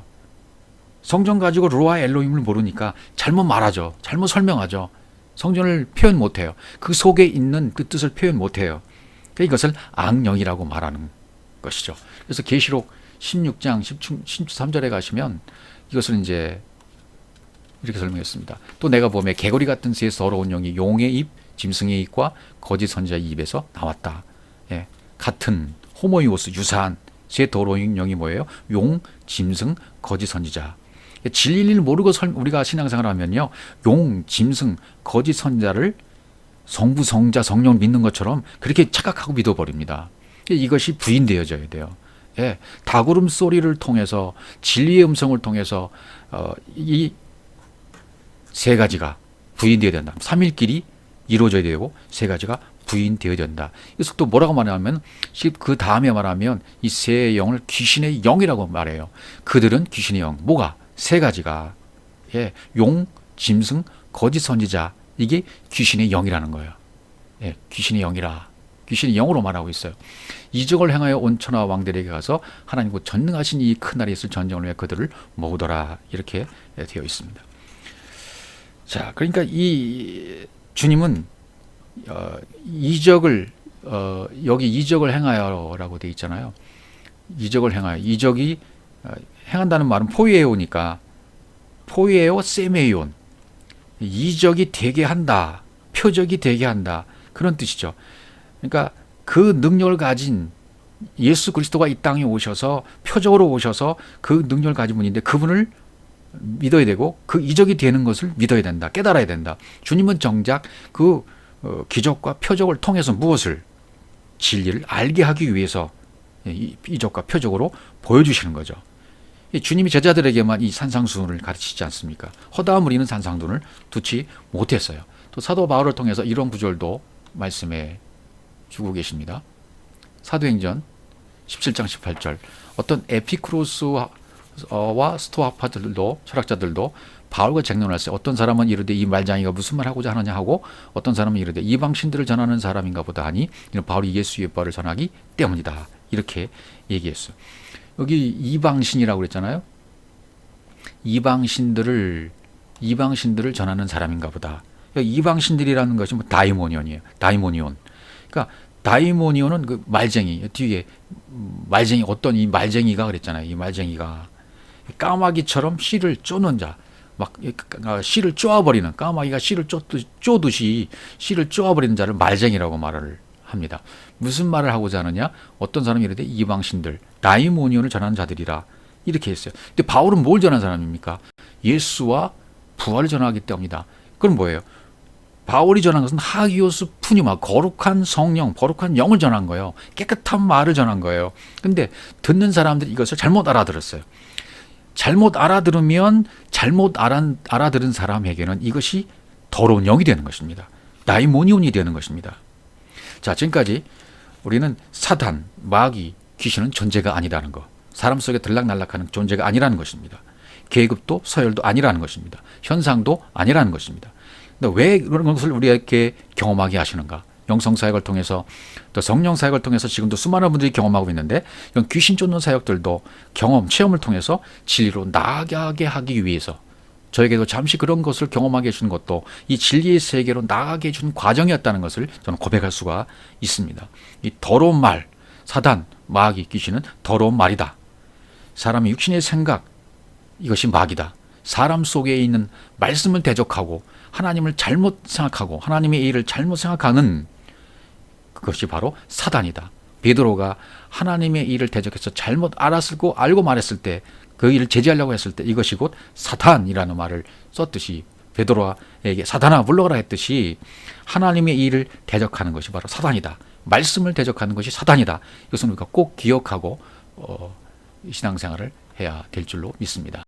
성전 가지고 루아 엘로힘을 모르니까 잘못 말하죠. 잘못 설명하죠. 성전을 표현 못해요. 그 속에 있는 그 뜻을 표현 못해요. 이것을 악령이라고 말하는 것이죠. 그래서 계시록 16장 13절에 가시면 이것을 이제 이렇게 설명했습니다. 또 내가 보매 개구리 같은 새 더러운 영이 용의 입, 짐승의 입과 거짓 선지자의 입에서 나왔다. 같은 호모이오스 유사한 새 더러운 영이 뭐예요? 용, 짐승, 거짓 선지자. 진리를 모르고 우리가 신앙생활을 하면요, 용, 짐승, 거짓 선지자를 성부, 성자, 성령 믿는 것처럼 그렇게 착각하고 믿어버립니다. 이것이 부인되어져야 돼요. 닭울음 소리를 통해서, 진리의 음성을 통해서 이 세 가지가 부인되어야 된다. 삼일끼리 이루어져야 되고 세 가지가 부인되어야 된다. 그래서 또 뭐라고 말하면 그 다음에 말하면 이 세 영을 귀신의 영이라고 말해요. 그들은 귀신의 영. 뭐가? 세 가지가 예, 용, 짐승, 거짓 선지자. 이게 귀신의 영이라는 거예요. 예, 귀신의 영이라. 귀신의 영으로 말하고 있어요. 이적을 행하여 온 천하 왕들에게 가서 하나님과 전능하신 이 큰 날에 있을 전쟁을 위해 그들을 모으더라. 이렇게 되어 있습니다. 자, 그러니까 이 주님은 이적을 여기 이적을 행하여라고 되어 있잖아요. 이적을 행하여. 이적이 행한다는 말은 포이에오니까 포이에오 세메이온. 이적이 되게 한다. 표적이 되게 한다. 그런 뜻이죠. 그러니까 그 능력을 가진 예수 그리스도가 이 땅에 오셔서 표적으로 오셔서 그 능력을 가진 분인데 그분을 믿어야 되고 그 이적이 되는 것을 믿어야 된다. 깨달아야 된다. 주님은 정작 그 기적과 표적을 통해서 무엇을? 진리를 알게 하기 위해서 이적과 표적으로 보여주시는 거죠. 주님이 제자들에게만 이 산상수훈을 가르치지 않습니까? 허다한 무리는 산상수훈을 두지 못했어요. 또 사도 바울을 통해서 이런 구절도 말씀해 주고 계십니다. 사도행전 17장 18절 어떤 에피쿠로스와 스토아파들도 철학자들도 바울과 쟁론할 때 어떤 사람은 이르되 이 말장이가 무슨 말 하고자 하느냐 하고 어떤 사람은 이르되 이방신들을 전하는 사람인가 보다 하니 이는 바울이 예수의 바를 전하기 때문이다. 이렇게 얘기했어요. 여기 이방신이라고 그랬잖아요. 이방신들을 전하는 사람인가 보다. 이방신들이라는 것이 뭐 다이모니온이에요. 다이모니온. 그러니까 다이모니온은 그 말쟁이 뒤에 말쟁이 어떤 이 말쟁이가 그랬잖아요. 이 말쟁이가 까마귀처럼 씨를 쫓는 자, 막 씨를 쪼아버리는 까마귀가 씨를 쪼듯이 씨를 쪼아버리는 자를 말쟁이라고 말을 합니다. 무슨 말을 하고자 하느냐? 어떤 사람이 이르되 이방신들 다이모니온을 전하는 자들이라 이렇게 했어요. 근데 바울은 뭘 전하는 사람입니까? 예수와 부활을 전하기 때문이다. 그건 뭐예요? 바울이 전한 것은 하기오스 푸니마 거룩한 성령, 거룩한 영을 전한 거예요. 깨끗한 말을 전한 거예요. 근데 듣는 사람들이 이것을 잘못 알아들었어요. 잘못 알아들으면 잘못 알아들은 사람에게는 이것이 더러운 영이 되는 것입니다. 다이모니온이 되는 것입니다. 자, 지금까지 우리는 사단, 마귀, 귀신은 존재가 아니라는 것, 사람 속에 들락날락하는 존재가 아니라는 것입니다. 계급도 서열도 아니라는 것입니다. 현상도 아니라는 것입니다. 근데 왜 그런 것을 우리에게 경험하게 하시는가? 영성 사역을 통해서 또 성령 사역을 통해서 지금도 수많은 분들이 경험하고 있는데 이런 귀신 쫓는 사역들도 체험을 통해서 진리로 나아가게 하기 위해서 저에게도 잠시 그런 것을 경험하게 해주는 것도 이 진리의 세계로 나아가게 해주는 과정이었다는 것을 저는 고백할 수가 있습니다. 이 더러운 말, 사단, 마귀, 귀신은 더러운 말이다. 사람의 육신의 생각, 이것이 마귀다. 사람 속에 있는 말씀을 대적하고 하나님을 잘못 생각하고 하나님의 일을 잘못 생각하는 그것이 바로 사단이다. 베드로가 하나님의 일을 대적해서 잘못 알고 말했을 때 그 일을 제지하려고 했을 때 이것이 곧 사탄이라는 말을 썼듯이 베드로에게 사단아 물러가라 했듯이 하나님의 일을 대적하는 것이 바로 사단이다. 말씀을 대적하는 것이 사단이다. 이것은 우리가 꼭 기억하고 신앙생활을 해야 될 줄로 믿습니다.